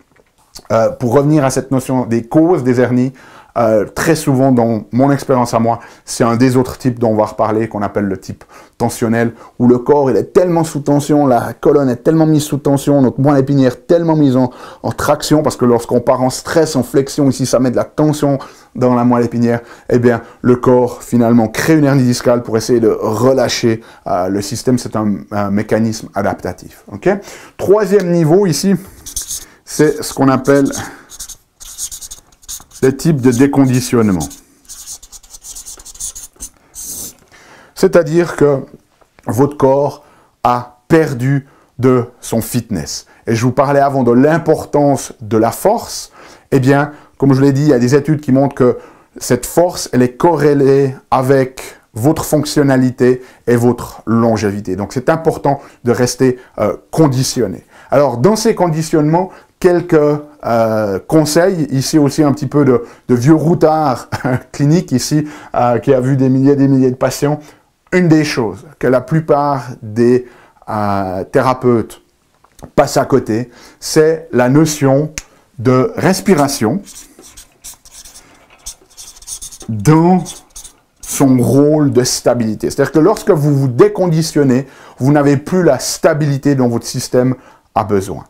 Pour revenir à cette notion des causes des hernies, très souvent, dans mon expérience à moi, c'est un des autres types dont on va reparler, qu'on appelle le type tensionnel, où le corps il est tellement sous tension, la colonne est tellement mise sous tension, notre moelle épinière tellement mise en traction, parce que lorsqu'on part en stress, en flexion, ici ça met de la tension dans la moelle épinière, eh bien le corps finalement crée une hernie discale pour essayer de relâcher le système. C'est un mécanisme adaptatif. Okay? Troisième niveau ici, c'est ce qu'on appelle le type de déconditionnement. C'est-à-dire que votre corps a perdu de son fitness. Et je vous parlais avant de l'importance de la force. Eh bien, comme je l'ai dit, il y a des études qui montrent que cette force, elle est corrélée avec votre fonctionnalité et votre longévité. Donc, c'est important de rester conditionné. Alors, dans ces conditionnements, quelques conseils, ici aussi un petit peu de vieux routard clinique ici, qui a vu des milliers de patients. Une des choses que la plupart des thérapeutes passent à côté, c'est la notion de respiration dans son rôle de stabilité. C'est-à-dire que lorsque vous vous déconditionnez, vous n'avez plus la stabilité dont votre système a besoin.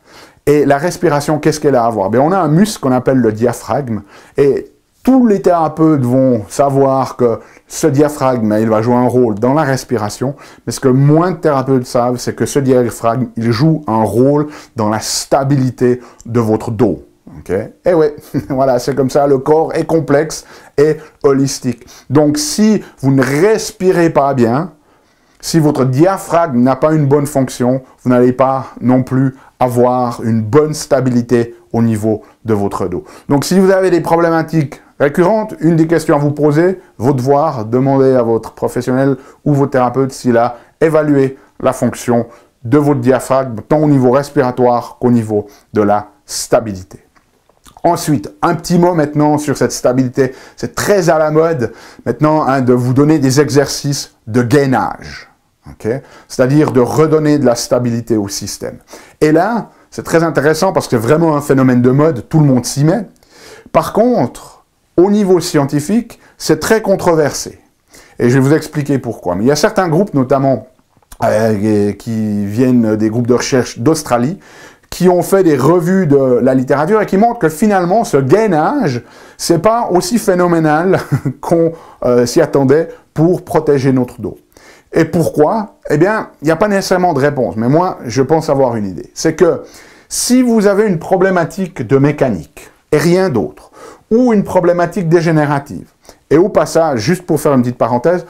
Et la respiration, qu'est-ce qu'elle a à voir? On a un muscle qu'on appelle le diaphragme, et tous les thérapeutes vont savoir que ce diaphragme, il va jouer un rôle dans la respiration, mais ce que moins de thérapeutes savent, c'est que ce diaphragme, il joue un rôle dans la stabilité de votre dos. Okay? Et oui, voilà, c'est comme ça, le corps est complexe et holistique. Donc, si vous ne respirez pas bien, si votre diaphragme n'a pas une bonne fonction, vous n'allez pas non plus avoir une bonne stabilité au niveau de votre dos. Donc, si vous avez des problématiques récurrentes, une des questions à vous poser, votre devoir, demandez à votre professionnel ou votre thérapeute s'il a évalué la fonction de votre diaphragme, tant au niveau respiratoire qu'au niveau de la stabilité. Ensuite, un petit mot maintenant sur cette stabilité. C'est très à la mode maintenant de vous donner des exercices de gainage. Okay? C'est-à-dire de redonner de la stabilité au système. Et là, c'est très intéressant parce que c'est vraiment un phénomène de mode, tout le monde s'y met. Par contre, au niveau scientifique, c'est très controversé. Et je vais vous expliquer pourquoi. Mais il y a certains groupes, notamment qui viennent des groupes de recherche d'Australie, qui ont fait des revues de la littérature et qui montrent que finalement, ce gainage, c'est pas aussi phénoménal qu'on s'y attendait pour protéger notre dos. Et pourquoi? Eh bien, il n'y a pas nécessairement de réponse, mais moi, je pense avoir une idée. C'est que si vous avez une problématique de mécanique et rien d'autre, ou une problématique dégénérative, et au passage, juste pour faire une petite parenthèse,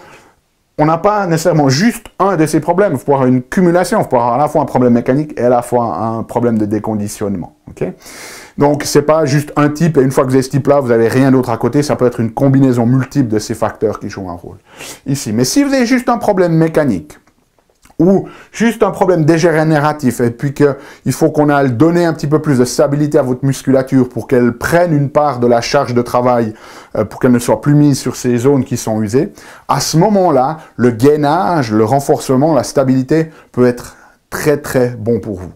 on n'a pas nécessairement juste un de ces problèmes. Il faut avoir une cumulation. Il faut avoir à la fois un problème mécanique et à la fois un problème de déconditionnement. Okay? Donc, ce n'est pas juste un type, et une fois que vous avez ce type-là, vous n'avez rien d'autre à côté. Ça peut être une combinaison multiple de ces facteurs qui jouent un rôle ici. Mais si vous avez juste un problème mécanique, ou juste un problème dégénératif, et puis qu'il faut qu'on aille donner un petit peu plus de stabilité à votre musculature pour qu'elle prenne une part de la charge de travail, pour qu'elle ne soit plus mise sur ces zones qui sont usées, à ce moment-là, le gainage, le renforcement, la stabilité peut être très très bon pour vous.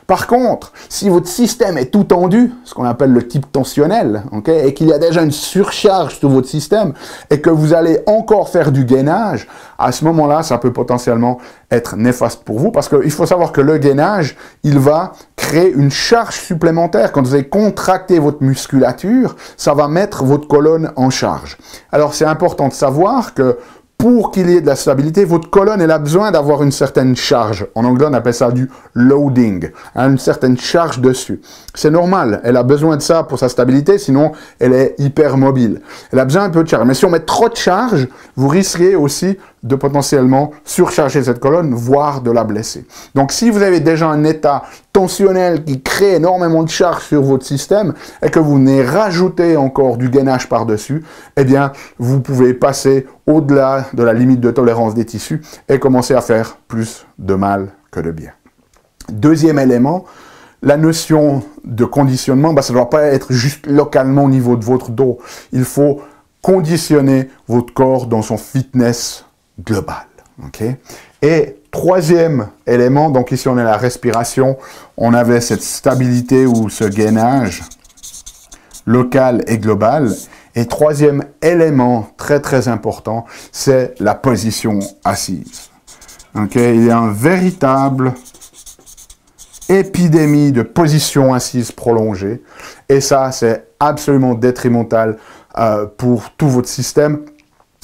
Par contre, si votre système est tout tendu, ce qu'on appelle le type tensionnel, okay, et qu'il y a déjà une surcharge sur votre système, et que vous allez encore faire du gainage, à ce moment-là, ça peut potentiellement être néfaste pour vous, parce qu'il faut savoir que le gainage, il va créer une charge supplémentaire. Quand vous allez contracter votre musculature, ça va mettre votre colonne en charge. Alors, c'est important de savoir que pour qu'il y ait de la stabilité, votre colonne, elle a besoin d'avoir une certaine charge. En anglais, on appelle ça du loading, hein, une certaine charge dessus. C'est normal, elle a besoin de ça pour sa stabilité, sinon elle est hyper mobile. Elle a besoin un peu de charge. Mais si on met trop de charge, vous risquez aussi de potentiellement surcharger cette colonne, voire de la blesser. Donc, si vous avez déjà un état tensionnel qui crée énormément de charge sur votre système et que vous venez rajouter encore du gainage par-dessus, eh bien, vous pouvez passer au-delà de la limite de tolérance des tissus et commencer à faire plus de mal que de bien. Deuxième élément, la notion de conditionnement, ça ne doit pas être juste localement au niveau de votre dos. Il faut conditionner votre corps dans son fitness global. Okay? Et troisième élément, donc ici on a la respiration, on avait cette stabilité ou ce gainage local et global. Et troisième élément très très important, c'est la position assise. Okay? Il y a une véritable épidémie de position assise prolongée. Et ça, c'est absolument détrimental pour tout votre système.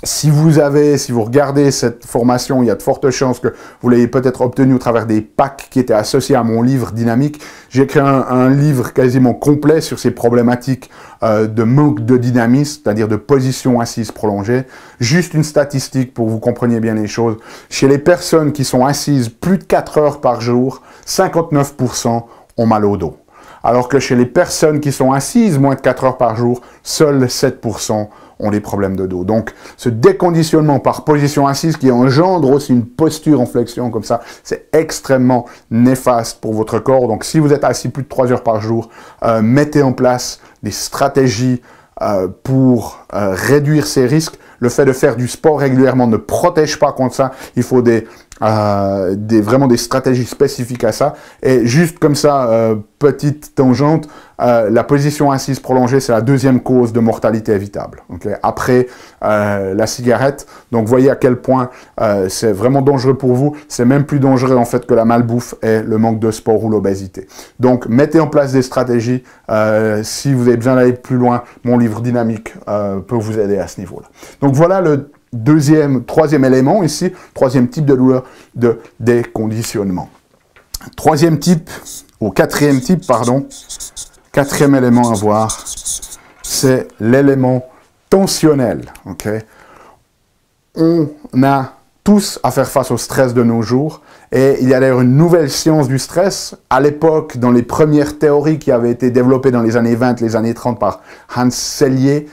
Si vous regardez cette formation, il y a de fortes chances que vous l'ayez peut-être obtenue au travers des packs qui étaient associés à mon livre Dynamique. J'ai écrit un livre quasiment complet sur ces problématiques de manque de dynamisme, c'est-à-dire de position assise prolongée. Juste une statistique pour que vous compreniez bien les choses. Chez les personnes qui sont assises plus de 4 heures par jour, 59% ont mal au dos. Alors que chez les personnes qui sont assises moins de 4 heures par jour, seuls 7% ont des problèmes de dos. Donc, ce déconditionnement par position assise qui engendre aussi une posture en flexion comme ça, c'est extrêmement néfaste pour votre corps. Donc, si vous êtes assis plus de 3 heures par jour, mettez en place des stratégies pour réduire ces risques. Le fait de faire du sport régulièrement ne protège pas contre ça. Il faut vraiment des stratégies spécifiques à ça. Et juste comme ça, petite tangente, la position assise prolongée, c'est la deuxième cause de mortalité évitable. Okay? Après la cigarette. Donc, voyez à quel point c'est vraiment dangereux pour vous. C'est même plus dangereux en fait que la malbouffe et le manque de sport ou l'obésité. Donc, mettez en place des stratégies. Si vous avez besoin d'aller plus loin, mon livre Dynamique peut vous aider à ce niveau-là. Donc, voilà le troisième élément ici, troisième type de douleur de déconditionnement. Quatrième élément à voir, c'est l'élément tensionnel. Okay? On a tous à faire face au stress de nos jours. Et il y a d'ailleurs une nouvelle science du stress. À l'époque, dans les premières théories qui avaient été développées dans les années 20, les années 30 par Hans Selye,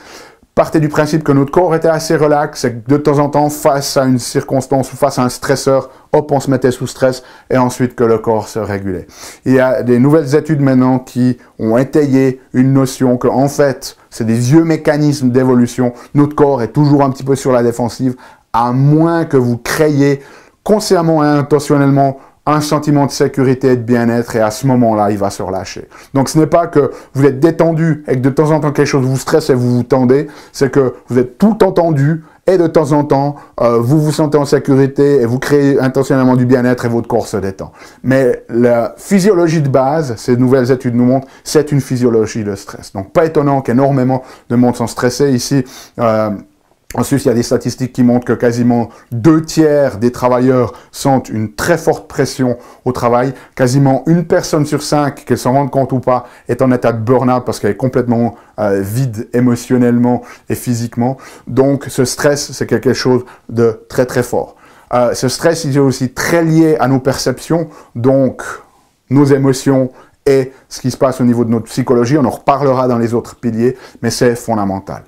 partez du principe que notre corps était assez relax et que de temps en temps, face à une circonstance ou face à un stresseur, hop, on se mettait sous stress et ensuite que le corps se régulait. Il y a des nouvelles études maintenant qui ont étayé une notion que, en fait, c'est des vieux mécanismes d'évolution. Notre corps est toujours un petit peu sur la défensive, à moins que vous créiez consciemment et intentionnellement un sentiment de sécurité et de bien-être, et à ce moment-là, il va se relâcher. Donc, ce n'est pas que vous êtes détendu et que de temps en temps, quelque chose vous stresse et vous vous tendez, c'est que vous êtes tout le temps tendu et de temps en temps, vous vous sentez en sécurité et vous créez intentionnellement du bien-être et votre corps se détend. Mais la physiologie de base, ces nouvelles études nous montrent, c'est une physiologie de stress. Donc, pas étonnant qu'énormément de monde sont stressés ici. Ensuite, il y a des statistiques qui montrent que quasiment 2/3 des travailleurs sentent une très forte pression au travail. Quasiment 1 personne sur 5, qu'elle s'en rende compte ou pas, est en état de burn-out parce qu'elle est complètement vide émotionnellement et physiquement. Donc, ce stress, c'est quelque chose de très très fort. Ce stress, il est aussi très lié à nos perceptions, donc nos émotions et ce qui se passe au niveau de notre psychologie. On en reparlera dans les autres piliers, mais c'est fondamental.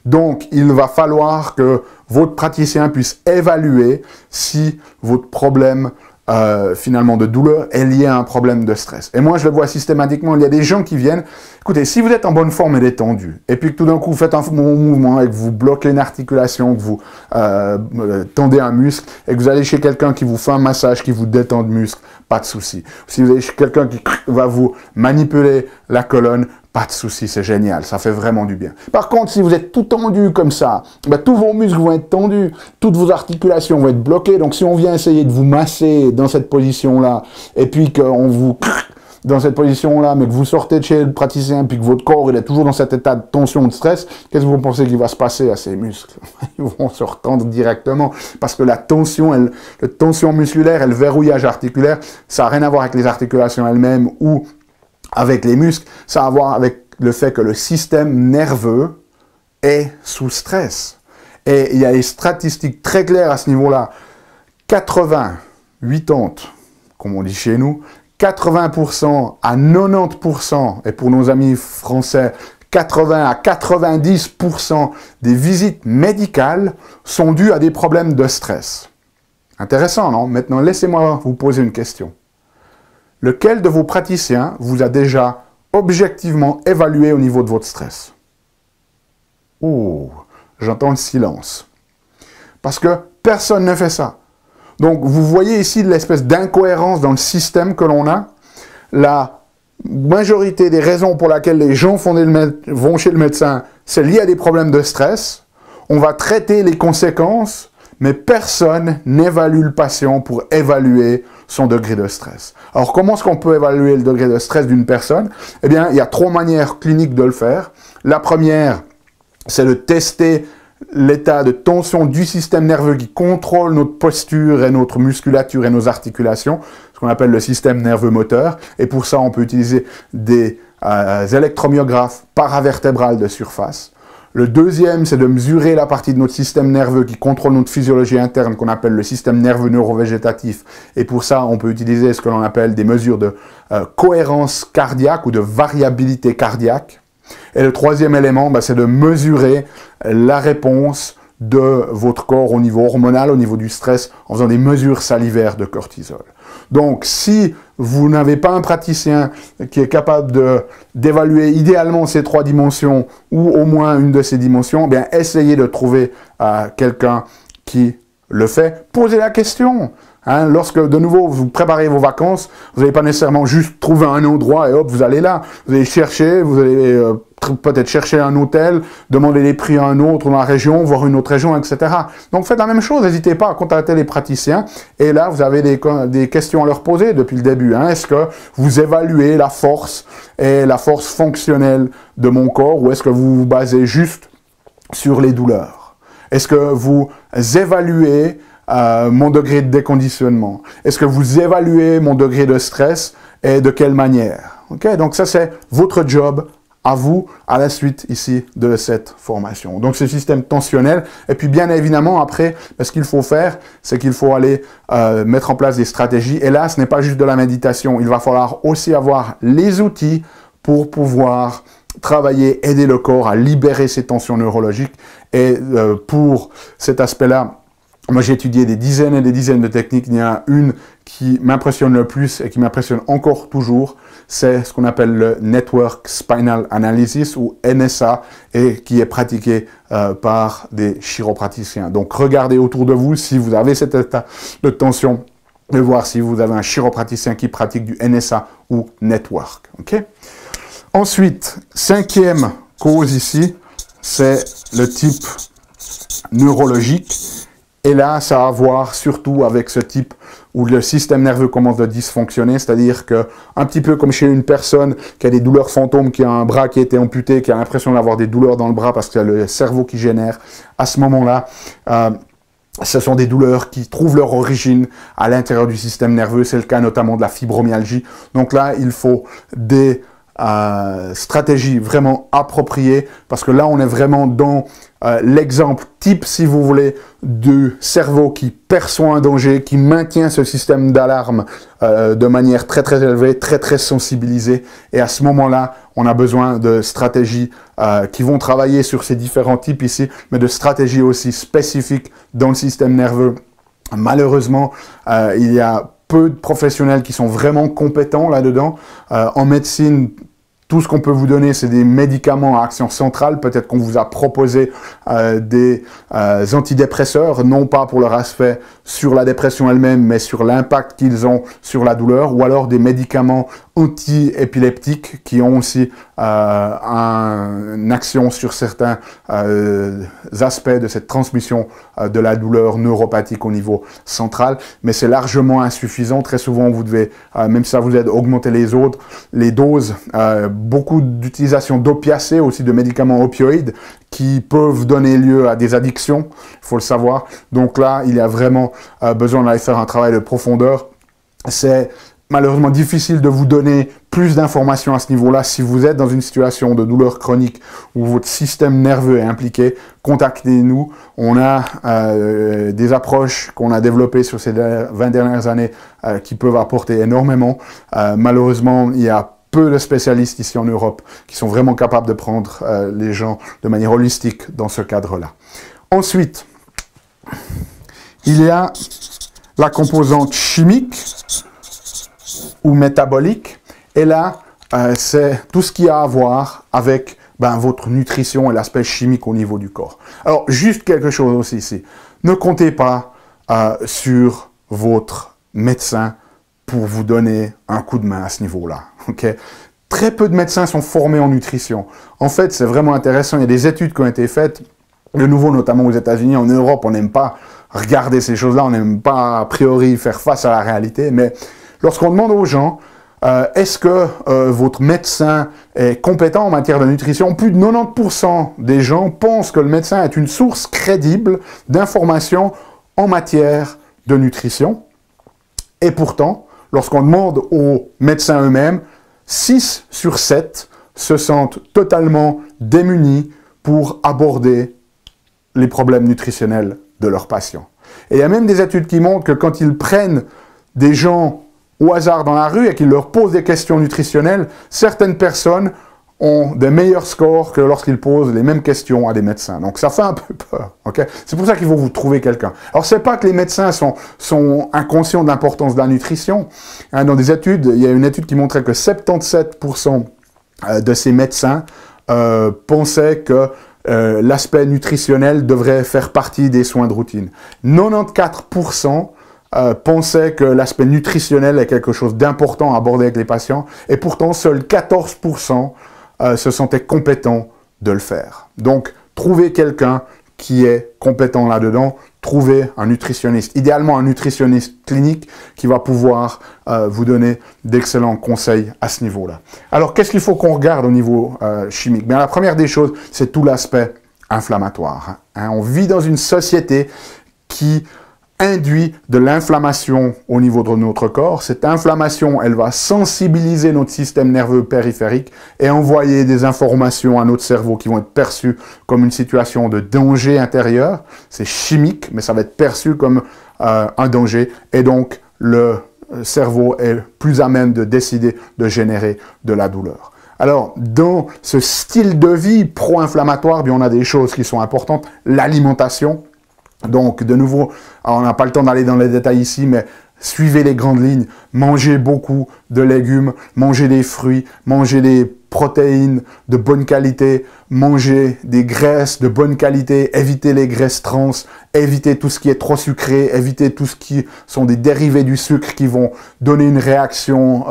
Donc, il va falloir que votre praticien puisse évaluer si votre problème finalement de douleur est lié à un problème de stress. Et moi, je le vois systématiquement, il y a des gens qui viennent, écoutez, si vous êtes en bonne forme et détendu, et puis que tout d'un coup vous faites un bon mouvement et que vous bloquez une articulation, que vous tendez un muscle, et que vous allez chez quelqu'un qui vous fait un massage, qui vous détend le muscle, pas de souci. Si vous allez chez quelqu'un qui va vous manipuler la colonne, pas de souci, c'est génial, ça fait vraiment du bien. Par contre, si vous êtes tout tendu comme ça, ben, tous vos muscles vont être tendus, toutes vos articulations vont être bloquées. Donc, si on vient essayer de vous masser dans cette position-là, et puis qu'on vous dans cette position-là, mais que vous sortez de chez le praticien, puis que votre corps il est toujours dans cet état de tension, de stress, qu'est-ce que vous pensez qu'il va se passer à ces muscles? Ils vont se retendre directement, parce que la tension musculaire et le verrouillage articulaire, ça n'a rien à voir avec les articulations elles-mêmes ou avec les muscles, ça a à voir avec le fait que le système nerveux est sous stress. Et il y a des statistiques très claires à ce niveau-là. 80, comme on dit chez nous, 80% à 90%, et pour nos amis français, 80 à 90% des visites médicales sont dues à des problèmes de stress. Intéressant, non? Maintenant, laissez-moi vous poser une question. Lequel de vos praticiens vous a déjà objectivement évalué au niveau de votre stress? Oh, j'entends le silence. Parce que personne ne fait ça. Donc, vous voyez ici l'espèce d'incohérence dans le système que l'on a. La majorité des raisons pour lesquelles les gens vont chez le médecin, c'est lié à des problèmes de stress. On va traiter les conséquences, mais personne n'évalue le patient pour évaluer son degré de stress. Alors, comment est-ce qu'on peut évaluer le degré de stress d'une personne? Eh bien, il y a 3 manières cliniques de le faire. La première, c'est de tester l'état de tension du système nerveux qui contrôle notre posture et notre musculature et nos articulations, ce qu'on appelle le système nerveux moteur. Et pour ça, on peut utiliser des électromyographes paravertébrales de surface. Le deuxième, c'est de mesurer la partie de notre système nerveux qui contrôle notre physiologie interne, qu'on appelle le système nerveux neurovégétatif. Et pour ça, on peut utiliser ce que l'on appelle des mesures de cohérence cardiaque ou de variabilité cardiaque. Et le troisième élément, c'est de mesurer la réponse de votre corps au niveau hormonal, au niveau du stress, en faisant des mesures salivaires de cortisol. Donc, si vous n'avez pas un praticien qui est capable d'évaluer idéalement ces 3 dimensions, ou au moins une de ces dimensions, bien, essayez de trouver quelqu'un qui le fait. Posez la question. Hein, lorsque, de nouveau, vous préparez vos vacances, vous n'allez pas nécessairement juste trouver un endroit et hop, vous allez là. Vous allez chercher, vous allez peut-être chercher un hôtel, demander les prix à un autre dans la région, voir une autre région, etc. Donc faites la même chose, n'hésitez pas à contacter les praticiens. Et là, vous avez des questions à leur poser depuis le début. Hein. Est-ce que vous évaluez la force et la force fonctionnelle de mon corps, ou est-ce que vous vous basez juste sur les douleurs? Est-ce que vous évaluez mon degré de déconditionnement? Est-ce que vous évaluez mon degré de stress et de quelle manière? Okay? Donc ça, c'est votre job à vous, à la suite ici de cette formation. Donc ce système tensionnel, et puis bien évidemment après, ce qu'il faut faire, c'est qu'il faut aller mettre en place des stratégies, et là ce n'est pas juste de la méditation, il va falloir aussi avoir les outils pour pouvoir travailler, aider le corps à libérer ses tensions neurologiques, et pour cet aspect-là, moi, j'ai étudié des dizaines et des dizaines de techniques. Il y en a une qui m'impressionne le plus et qui m'impressionne encore toujours. C'est ce qu'on appelle le Network Spinal Analysis, ou NSA, et qui est pratiqué par des chiropraticiens. Donc, regardez autour de vous si vous avez cet état de tension, de voir si vous avez un chiropraticien qui pratique du NSA ou Network. Okay? Ensuite, 5e cause ici, c'est le type neurologique. Et là, ça a à voir surtout avec ce type où le système nerveux commence à dysfonctionner, c'est-à-dire que, un petit peu comme chez une personne qui a des douleurs fantômes, qui a un bras qui a été amputé, qui a l'impression d'avoir des douleurs dans le bras parce qu'il y a le cerveau qui génère, à ce moment-là, ce sont des douleurs qui trouvent leur origine à l'intérieur du système nerveux. C'est le cas notamment de la fibromyalgie. Donc là, il faut des stratégies vraiment appropriées, parce que là, on est vraiment dans l'exemple type, si vous voulez, du cerveau qui perçoit un danger, qui maintient ce système d'alarme de manière très très élevée, très très sensibilisée. Et à ce moment-là, on a besoin de stratégies qui vont travailler sur ces différents types ici, mais de stratégies aussi spécifiques dans le système nerveux. Malheureusement, il y a peu de professionnels qui sont vraiment compétents là-dedans. En médecine, tout ce qu'on peut vous donner, c'est des médicaments à action centrale. Peut-être qu'on vous a proposé des antidépresseurs, non pas pour leur aspect sur la dépression elle-même, mais sur l'impact qu'ils ont sur la douleur, ou alors des médicaments anti-épileptiques qui ont aussi une action sur certains aspects de cette transmission de la douleur neuropathique au niveau central, mais c'est largement insuffisant. Très souvent, vous devez, même si ça vous aide, augmenter les doses. Beaucoup d'utilisation d'opiacés, aussi de médicaments opioïdes, qui peuvent donner lieu à des addictions, il faut le savoir. Donc là, il y a vraiment besoin d'aller faire un travail de profondeur. C'est malheureusement difficile de vous donner plus d'informations à ce niveau-là. Si vous êtes dans une situation de douleur chronique où votre système nerveux est impliqué, contactez-nous. On a des approches qu'on a développées sur ces 20 dernières années qui peuvent apporter énormément. Malheureusement, il y a peu de spécialistes ici en Europe qui sont vraiment capables de prendre les gens de manière holistique dans ce cadre-là. Ensuite, il y a la composante chimique ou métabolique. Et là, c'est tout ce qui a à voir avec votre nutrition et l'aspect chimique au niveau du corps. Alors, juste quelque chose aussi ici. Ne comptez pas sur votre médecin pour vous donner un coup de main à ce niveau-là. Okay? Très peu de médecins sont formés en nutrition. En fait, c'est vraiment intéressant. Il y a des études qui ont été faites, de nouveau, notamment aux États-Unis. En Europe, on n'aime pas regarder ces choses-là. On n'aime pas, a priori, faire face à la réalité. Mais lorsqu'on demande aux gens, est-ce que votre médecin est compétent en matière de nutrition, plus de 90% des gens pensent que le médecin est une source crédible d'informations en matière de nutrition. Et pourtant, lorsqu'on demande aux médecins eux-mêmes, 6 sur 7 se sentent totalement démunis pour aborder les problèmes nutritionnels de leurs patients. Et il y a même des études qui montrent que quand ils prennent des gens au hasard dans la rue et qu'ils leur posent des questions nutritionnelles, certaines personnes ont des meilleurs scores que lorsqu'ils posent les mêmes questions à des médecins. Donc ça fait un peu peur. Okay? C'est pour ça qu'il faut vous trouver quelqu'un. Alors c'est pas que les médecins sont inconscients de l'importance de la nutrition. Hein, dans des études, il y a une étude qui montrait que 77% de ces médecins pensaient que l'aspect nutritionnel devrait faire partie des soins de routine. 94% pensaient que l'aspect nutritionnel est quelque chose d'important à aborder avec les patients, et pourtant seuls 14% se sentaient compétents de le faire. Donc, trouvez quelqu'un qui est compétent là-dedans, trouvez un nutritionniste, idéalement un nutritionniste clinique qui va pouvoir vous donner d'excellents conseils à ce niveau-là. Alors, qu'est-ce qu'il faut qu'on regarde au niveau chimique? Bien, la première des choses, c'est tout l'aspect inflammatoire. Hein. On vit dans une société qui induit de l'inflammation au niveau de notre corps. Cette inflammation, elle va sensibiliser notre système nerveux périphérique et envoyer des informations à notre cerveau qui vont être perçues comme une situation de danger intérieur. C'est chimique, mais ça va être perçu comme un danger. Et donc, le cerveau est plus à même de décider de générer de la douleur. Alors, dans ce style de vie pro-inflammatoire, on a des choses qui sont importantes. L'alimentation. Donc, de nouveau, on n'a pas le temps d'aller dans les détails ici, mais suivez les grandes lignes. Mangez beaucoup de légumes, mangez des fruits, mangez des protéines de bonne qualité, mangez des graisses de bonne qualité, évitez les graisses trans, évitez tout ce qui est trop sucré, évitez tout ce qui sont des dérivés du sucre qui vont donner une réaction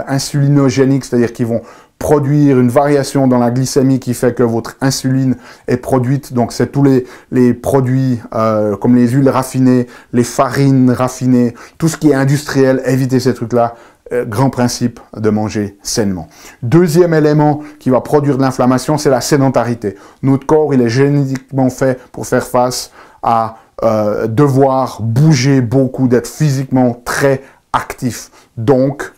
insulinogénique, c'est-à-dire qui vont produire une variation dans la glycémie qui fait que votre insuline est produite. Donc, c'est tous les produits comme les huiles raffinées, les farines raffinées, tout ce qui est industriel, évitez ces trucs-là. Grand principe de manger sainement. Deuxième élément qui va produire de l'inflammation, c'est la sédentarité. Notre corps, il est génétiquement fait pour faire face à devoir bouger beaucoup, d'être physiquement très actif. Donc,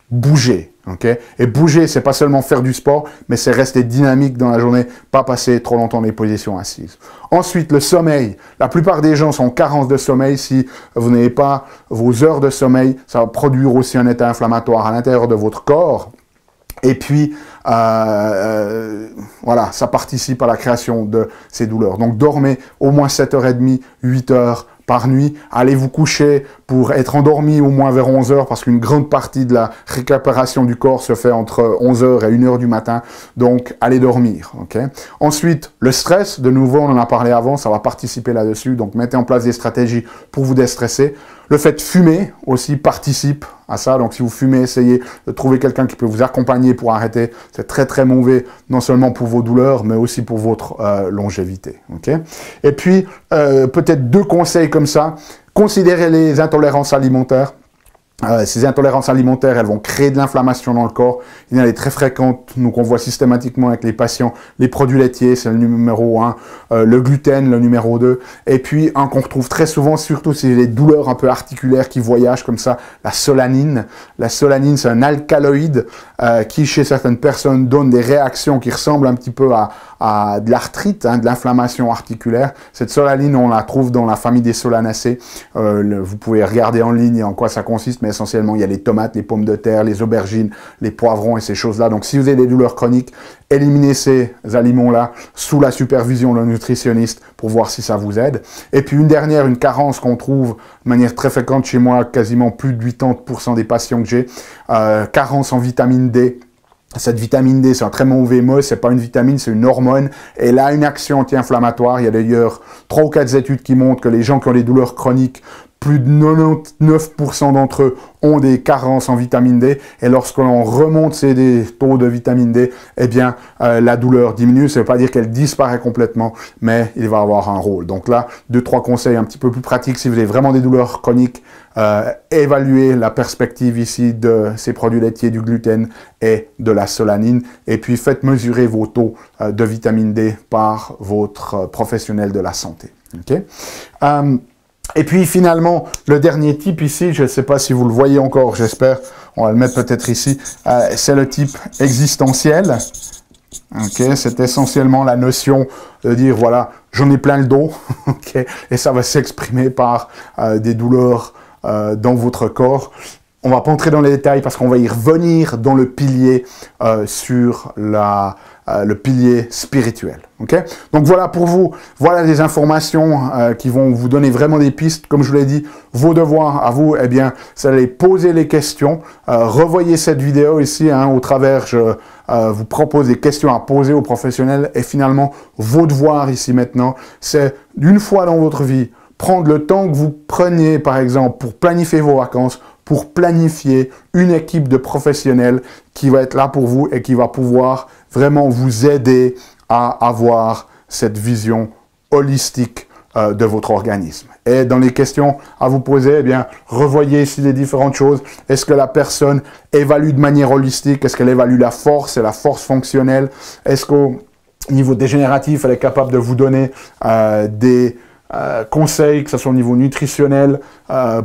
bouger. Okay? Et bouger, c'est pas seulement faire du sport, mais c'est rester dynamique dans la journée, pas passer trop longtemps dans les positions assises. Ensuite, le sommeil. La plupart des gens sont en carence de sommeil. Si vous n'avez pas vos heures de sommeil, ça va produire aussi un état inflammatoire à l'intérieur de votre corps. Et puis, voilà, ça participe à la création de ces douleurs. Donc, dormez au moins 7h30, 8 heures par nuit. Allez vous coucher pour être endormi au moins vers 11 heures, parce qu'une grande partie de la récupération du corps se fait entre 11 heures et 1 heure du matin. Donc, allez dormir. Okay? Ensuite, le stress, de nouveau, on en a parlé avant, ça va participer là-dessus. Donc, mettez en place des stratégies pour vous déstresser. Le fait de fumer aussi participe à ça. Donc, si vous fumez, essayez de trouver quelqu'un qui peut vous accompagner pour arrêter. C'est très, très mauvais, non seulement pour vos douleurs, mais aussi pour votre longévité. Okay? Et puis, peut-être 2 conseils comme ça. Considérez les intolérances alimentaires. Ces intolérances alimentaires, elles vont créer de l'inflammation dans le corps. Il y en a des très fréquentes, donc on voit systématiquement avec les patients, les produits laitiers, c'est le numéro 1, le gluten, le numéro 2, et puis un qu'on retrouve très souvent, surtout c'est les douleurs un peu articulaires qui voyagent comme ça, la solanine. La solanine, c'est un alcaloïde qui, chez certaines personnes, donne des réactions qui ressemblent un petit peu à de l'arthrite, hein, de l'inflammation articulaire. Cette solanine, on la trouve dans la famille des solanacées. Vous pouvez regarder en ligne en quoi ça consiste, mais essentiellement, il y a les tomates, les pommes de terre, les aubergines, les poivrons et ces choses-là. Donc, si vous avez des douleurs chroniques, éliminez ces aliments-là sous la supervision d'un nutritionniste pour voir si ça vous aide. Et puis, une carence qu'on trouve de manière très fréquente chez moi, quasiment plus de 80% des patients que j'ai, carence en vitamine D. Cette vitamine D, c'est un très mauvais mot, c'est pas une vitamine, c'est une hormone. Et elle a une action anti-inflammatoire. Il y a d'ailleurs 3 ou 4 études qui montrent que les gens qui ont des douleurs chroniques, plus de 99% d'entre eux ont des carences en vitamine D. Et lorsque l'on remonte ces taux de vitamine D, eh bien, la douleur diminue. Ça ne veut pas dire qu'elle disparaît complètement, mais il va avoir un rôle. Donc là, 2-3 conseils un petit peu plus pratiques. Si vous avez vraiment des douleurs chroniques, évaluez la perspective ici de ces produits laitiers, du gluten et de la solanine. Et puis, faites mesurer vos taux de vitamine D par votre professionnel de la santé. Okay? Et puis finalement, le dernier type ici, je ne sais pas si vous le voyez encore, j'espère, on va le mettre peut-être ici, c'est le type existentiel. Okay, c'est essentiellement la notion de dire, voilà, j'en ai plein le dos, okay, et ça va s'exprimer par des douleurs dans votre corps. On va pas entrer dans les détails parce qu'on va y revenir dans le pilier sur le pilier spirituel. Okay? Donc voilà pour vous, voilà des informations qui vont vous donner vraiment des pistes. Comme je vous l'ai dit, vos devoirs à vous, eh bien, c'est d'aller poser les questions. Revoyez cette vidéo ici, hein, au travers, je vous propose des questions à poser aux professionnels. Et finalement, vos devoirs ici maintenant, c'est d'une fois dans votre vie, prendre le temps que vous preniez, par exemple, pour planifier vos vacances, pour planifier une équipe de professionnels qui va être là pour vous et qui va pouvoir vraiment vous aider à avoir cette vision holistique de votre organisme. Et dans les questions à vous poser, eh bien, revoyez ici les différentes choses. Est-ce que la personne évalue de manière holistique? Est-ce qu'elle évalue la force et la force fonctionnelle? Est-ce qu'au niveau dégénératif, elle est capable de vous donner des conseils, que ce soit au niveau nutritionnel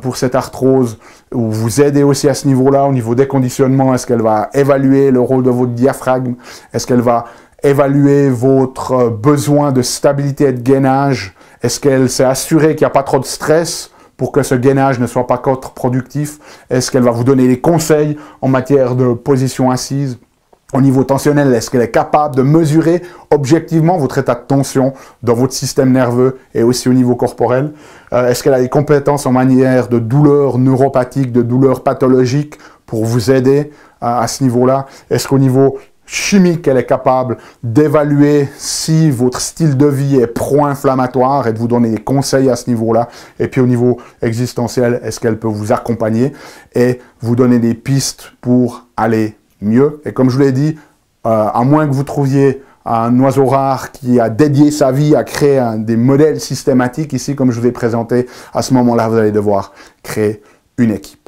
pour cette arthrose, ou vous aider aussi à ce niveau-là, au niveau des conditionnements? Est-ce qu'elle va évaluer le rôle de votre diaphragme? Est-ce qu'elle va évaluer votre besoin de stabilité et de gainage? Est-ce qu'elle s'est assurée qu'il n'y a pas trop de stress pour que ce gainage ne soit pas contre-productif? Est-ce qu'elle va vous donner des conseils en matière de position assise? Au niveau tensionnel, est-ce qu'elle est capable de mesurer objectivement votre état de tension dans votre système nerveux et aussi au niveau corporel? Est-ce qu'elle a des compétences en matière de douleurs neuropathiques, de douleurs pathologiques pour vous aider à ce niveau-là? Est-ce qu'au niveau chimique, elle est capable d'évaluer si votre style de vie est pro-inflammatoire et de vous donner des conseils à ce niveau-là? Et puis au niveau existentiel, est-ce qu'elle peut vous accompagner et vous donner des pistes pour aller mieux? Et comme je vous l'ai dit, à moins que vous trouviez un oiseau rare qui a dédié sa vie à créer des modèles systématiques ici, comme je vous ai présenté, à ce moment-là, vous allez devoir créer une équipe.